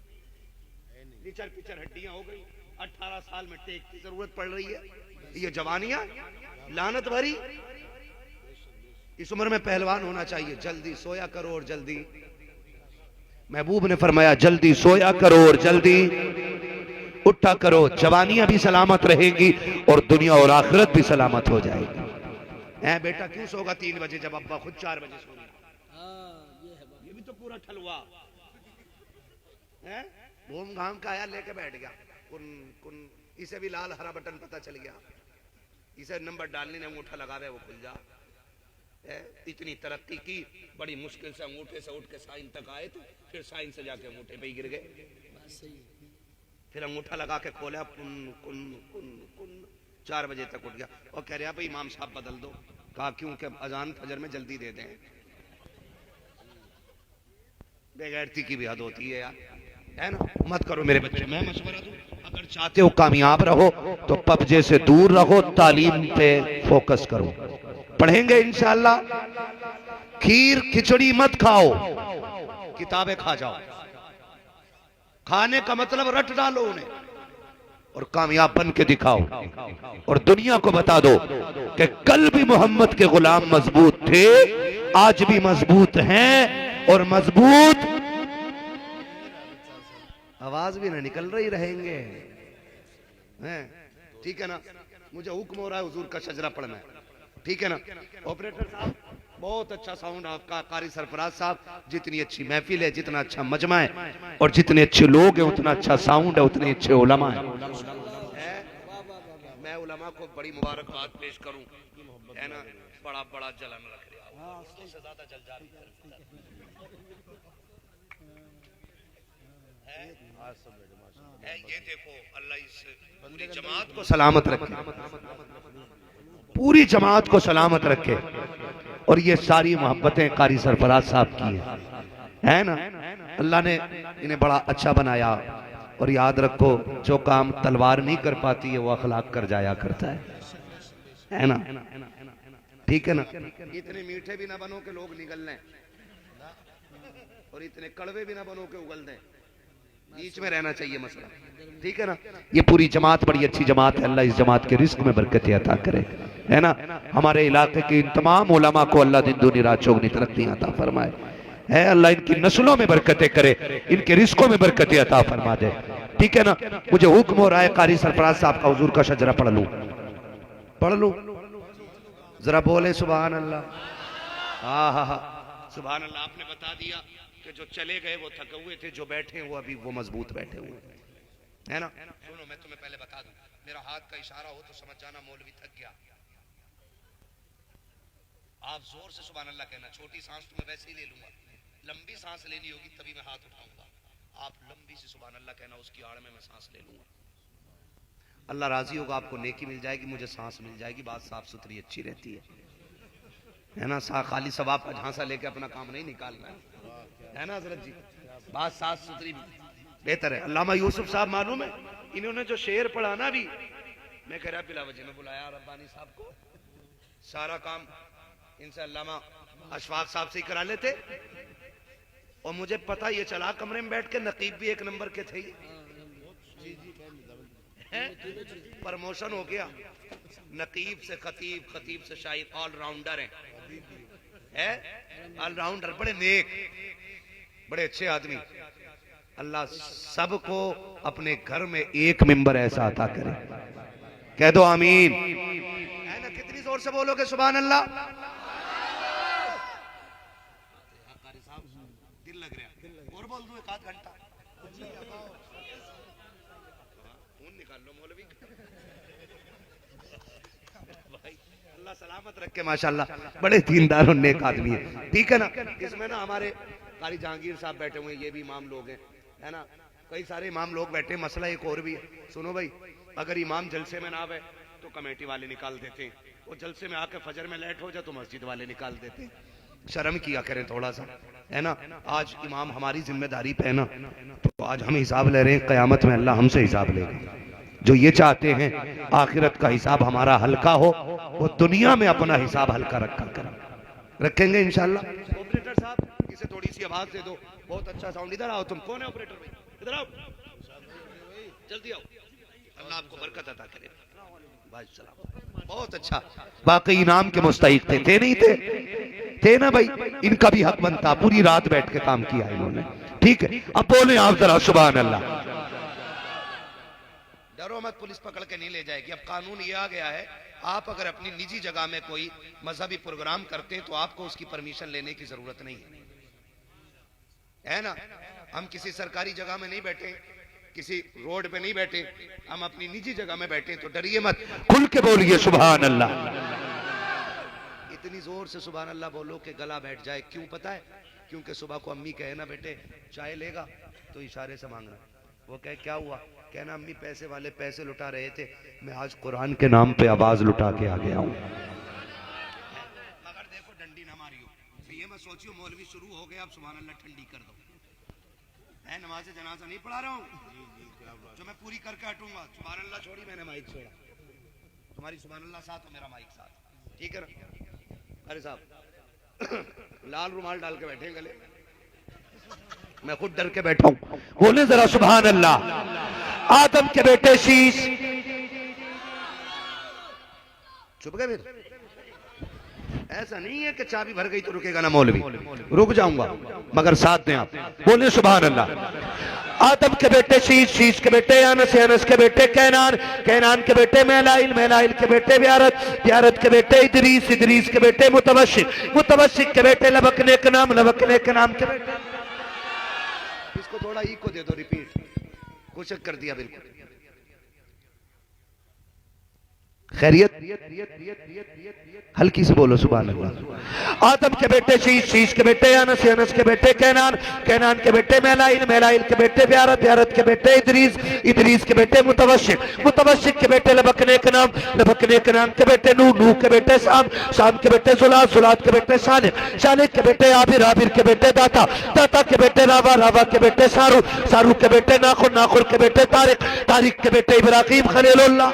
निचर पिचर हड्डियां हो गई, 18 साल में टेक की जरूरत पड़ रही है। ये जवानियां लानत भरी। इस उम्र में पहलवान होना चाहिए। जल्दी सोया करो और जल्दी, महबूब ने फरमाया जल्दी सोया करो और जल्दी उठा करो, जवानियां भी सलामत रहेगी और दुनिया और आखिरत भी सलामत हो जाएगी। ऐ बेटा क्यों सोगा 3 बजे जब अब्बा खुद 4 बजे सो रहा? ये भी तो पूरा ठलुआ है। घूम घाम का आया लेके बैठ गया, कुन कुन, इसे भी लाल हरा बटन पता चल गया, इसे नंबर डालने ने अंगूठा लगा दे वो खुल जा। इतनी तरक्की की, बड़ी मुश्किल से अंगूठे से उठ के साइन तक आए थे, फिर साइन से जाके अंगूठे पे ही गिर गए, फिर अंगूठा लगा के खोला, कुन कुन कुन कुन, 4 बजे तक उठ गया और कह रहा भाई इमाम साहब बदल दो। कहा क्यों? कि अजान फजर में जल्दी दे दें। बेगैरती की भी हद होती है यार, है ना। मत करो मेरे बच्चे, मैं मशवरा दूं, अगर चाहते हो कामयाब रहो तो पबजे से दूर रहो, तालीम पे फोकस करो, पढ़ेंगे इंशाअल्लाह। खीर खिचड़ी मत खाओ, किताबें खा जाओ। खाने का मतलब रट डालो उन्हें और कामयाब बन के दिखाओ और दुनिया को बता दो कि कल भी मोहम्मद के गुलाम मजबूत थे, आज भी मजबूत हैं और मजबूत आवाज भी ना निकल रही रहेंगे, हैं? ठीक है ना। मुझे हुक्म हो रहा है हुजूर का शजरा पढ़ना है, ठीक है ना। ऑपरेटर साहब बहुत अच्छा साउंड आपका, कारी सरफराज साहब, जितनी अच्छी महफिल है, जितना अच्छा मजमा है और जितने अच्छे लोग हैं उतना अच्छा साउंड है, उतने अच्छे उलमा है। मैं उलमा को बड़ी मुबारकबाद पेश करूं, है ना। बड़ा बड़ा जलन रख रहा हूं, उससे ज्यादा जल जा रही है। ये देखो अल्लाह इस पूरी जमात को सलामत रखे, पूरी जमात को सलामत रखे। और ये सारी मोहब्बतें कारी सरफराज साहब की है ना। अल्लाह ने इन्हें बड़ा अच्छा बनाया। और याद रखो जो काम तलवार नहीं कर पाती है वो अखलाक कर जाया करता है ना। ठीक है ना। इतने मीठे भी ना बनो के लोग निगल लें और इतने कड़वे भी ना बनो के उगल दें, बीच में रहना चाहिए मसला, ठीक है ना। ये पूरी जमात बड़ी अच्छी जमात है, अल्लाह इस जमात के रिस्क में बरकत अता करे, है ना। हमारे इलाके के इन तमाम उलमा को अल्लाह दिन दुनी रात चौगनी तरक्की अता फरमाए, है। अल्लाह इनकी नस्लों में बरकतें करे, इनके रिस्कों में बरकतें अता फरमा दे, ठीक है ना। मुझे हुक्म हो रहा है कारी सरफराज साहब का हुजूर का शजरा पढ़ लूं, पढ़ लूं, जरा बोले सुभान अल्लाह। हाँ हाँ हाँ सुभान अल्लाह। आपने बता दिया कि जो चले गए वो थके हुए थे, जो बैठे वो अभी वो मजबूत बैठे हुए, है ना। सुनो मैं तुम्हें पहले बता दूं, मेरा हाथ का इशारा हो तो समझ जाना मौलवी थक गया। आप जोर से सुभान अल्लाह कहना, छोटी सांस तो मैं वैसे ही ले लूंगा, लंबी सांस लेनी होगी तभी मैं हाथ उठाऊंगा। आप लंबी से सुभान अल्लाह कहना, उसकी आड़ में मैं सांस ले लूंगा। अल्लाह राजी होगा, आपको नेकी मिल जाएगी, मुझे सांस मिल जाएगी, बात साफ सुथरी अच्छी रहती है ना। खाली सवाब का झांसा लेके अपना काम नहीं निकालना है ना हजरत जी, बात साफ सुथरी बेहतर है। अल्लामा यूसुफ साहब मालूम है, इन्होंने जो शेर पढ़ा ना भी, मैं कह रहा पिला वजह में बुलाया रब्बानी साहब को, सारा काम इनसे अल्लामा अशफाक साहब से ही करा लेते। और मुझे पता ये चला कमरे में बैठ के नकीब भी 1 नंबर के थे, प्रमोशन हो गया, नकीब से खतीब, खतीब से शाहिद, ऑलराउंडर है ऑलराउंडर, बड़े नेक, बड़े अच्छे आदमी। अल्लाह सबको अपने घर में एक मेंबर ऐसा अता करे, कह दो आमीन, है ना। कितनी जोर से बोलोगे सुभान अल्लाह। दिल लग रहा और बोल दो 1 आध घंटा खून निकाल लो मौलवी भाई, अल्लाह सलामत रखे। माशाल्लाह बड़े दीनदार और नेक आदमी है, ठीक है ना। इसमें ना हमारे कारी जहांगीर साहब बैठे हुए हैं, ये भी इमाम लोग हैं, है ना, कई सारे इमाम लोग बैठे। मसला एक और भी है, सुनो भाई, अगर इमाम जलसे में ना आवे तो कमेटी वाले निकाल देते हैं, वो जलसे में आके फजर में लेट हो जाए तो मस्जिद वाले निकाल देते हैं। शर्म किया करें थोड़ा सा, है ना। आज इमाम हमारी जिम्मेदारी पे है ना, तो आज हम हिसाब ले रहे हैं, कयामत में अल्लाह हमसे हिसाब लेगा। जो ये चाहते हैं आखिरत का हिसाब हमारा हल्का हो, वो दुनिया में अपना हिसाब हल्का रखेंगे इंशाल्लाह। ऑपरेटर साहब इसे थोड़ी सी आवाज दे दो, बहुत अच्छा साउंड। इधर आओ, तुम कौन है ऑपरेटर भाई, इधर आओ, जल्दी आओ, अल्लाह आपको बरकत अता करे। बहुत अच्छा, वाकई इनाम के मुस्तहिक थे नहीं थे ना भाई, इनका भी हक बनता, पूरी रात बैठ के काम किया इन्होंने। ठीक है, अब बोले आप जरा सुभान अल्लाह। डरो मत, पुलिस पकड़ के नहीं ले जाएगी। अब कानून ये आ गया है, आप अगर अपनी निजी जगह में कोई मजहबी प्रोग्राम करते हैं तो आपको उसकी परमिशन लेने की जरूरत नहीं है ना। हम किसी सरकारी जगह में नहीं बैठे, किसी रोड पे नहीं बैठे, हम अपनी निजी जगह में बैठे, तो डरिए मत, खुल के बोलिए सुभान अल्लाह। इतनी जोर से सुभान अल्लाह बोलो कि गला बैठ जाए। क्यों पता है? क्योंकि सुबह को अम्मी कहे ना बेटे चाय लेगा, तो इशारे से मांगना। वो कहे क्या हुआ, कहना अम्मी पैसे वाले पैसे लुटा रहे थे, मैं आज कुरान के नाम पे आवाज लुटा के आ गया हूँ। मगर देखो डंडी ना मारियो, ये मैं सोचियो मौलवी शुरू हो गया, अब सुभान अल्लाह ठंडी कर दो। मैं नमाज जनाजा नहीं पढ़ा रहा हूँ, जो मैं पूरी करके हटूंगा। सुभान अल्लाह छोड़ी, मैंने माइक छोड़ा, तुम्हारी सुभान अल्लाह साथ हो, मेरा माइक साथ, ठीक है ना। अरे साहब लाल रुमाल डाल के बैठे गले, मैं खुद डर के बैठा हूं। बोले जरा सुभान अल्लाह। आदम के बेटे शीश, चुप गए फिर। ऐसा नहीं है कि चाबी भर गई तो रुकेगा ना मौलवी, रुक जाऊंगा, मगर साथ दें आप। बोले सुभान अल्लाह। आदम के बेटे शीश, शीश के बेटे अनस, अनस के बेटे कैनान, कैनान के बेटे मेलाइल, मेलाइल के बेटे ब्यारत, ब्यारत के बेटे इदरीस, इदरीस के बेटे मुतवशिक, मुतवशिक के बेटे लबकने के नाम, लबकने के नाम के बेटे। इसको थोड़ा इको दे दो, रिपीट, कोशिश कर दिया बिल्कुल। खैरियत, हल्की से बोलो सुभान अल्लाह। आदम के बेटे शीश, शीश के बेटे अनस, अनस के बेटे कैनान, कैनान के बेटे मेलाइल, मेलाइल के बेटे ब्यारत, ब्यारत के बेटे इदरीस, इदरीस के बेटे मुतवशिक, मुतवशिक के बेटे लबकने के नाम, लबकने के नाम के बेटे नूह, नूह के बेटे शाम, शाम के बेटे जुलात, जुलात के बेटे शालिक, शालिक के बेटे आबिर, आबिर के बेटे दाता, दाता के बेटे रावा, रावा के बेटे सारू, सारू के बेटे नाखुर, नाखुर के बेटे तारिक, तारिक के बेटे इब्राहिम खलीलुल्लाह,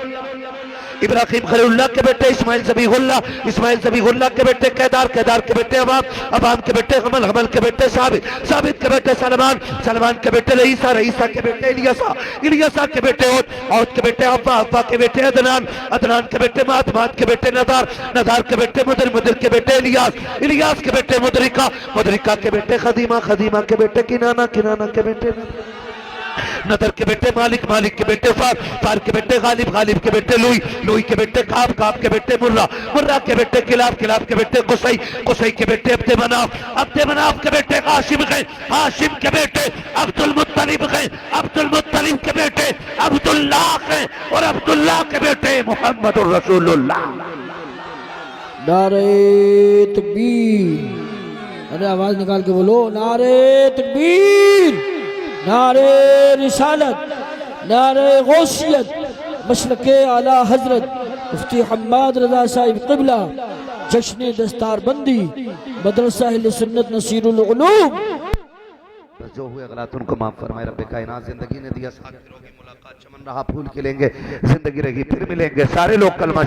इब्राहिम खलीलुल्लाह के बेटे इस्माइल ज़बीहुल्लाह, इस्माइल ज़बीहुल्लाह के बेटे केदार, केदार के बेटे अबाम, अबाम के बेटे हमल, हमल के बेटे साबित, साबित के बेटे सलमान, सलमान के बेटे रईसा, रईसा के बेटे इलियासा, इलियासा के बेटे औद, औद के बेटे अब्बा, अब्बा के बेटे अदनान, अदनान के बेटे मात, मात के बेटे नदार, नदार के बेटे मुदर, मुदर के बेटे इलियास, इलियास के बेटे मुदरिका, मुदरिका के बेटे खदीमा, खदीमा के बेटे किनाना, किनाना के बेटे नदर के बेटे मालिक, मालिक के बेटे फार, फार के बेटे गालिब, गालिब के बेटे लुई, लुई के बेटे काब, काब के बेटे मुर्रा, मुर्रा के बेटे किलाब, किलाब के बेटे कुसई, कुसई के बेटे अब्दे मनाफ, अब्दे मनाफ के बेटे हाशिम गए, हाशिम के बेटे अब्दुल मुत्तलिब गए, अब्दुल मुत्तलिब के बेटे अब्दुल्लाह गए, और अब्दुल्लाह के बेटे मुहम्मदुर रसूलुल्लाह। नारे तकबीर, अरे आवाज निकाल के बोलो नारे तकबीर, नारे रिसालत, नारे गौसियत, मसलके आला हजरत मुफ्ती हम्माद रजा साहिब क़िबला, जश्न दस्तारबंदी मदरसा अहले सुन्नत नसीरुल उलूम। जो हुए गलत उनको माफ फरमाए रब्बे कायनात। जिंदगी ने दिया साथ फिरों की मुलाकात, चमन रहा फूल खिलेंगे, जिंदगी रही फिर मिलेंगे, सारे लोग कलमा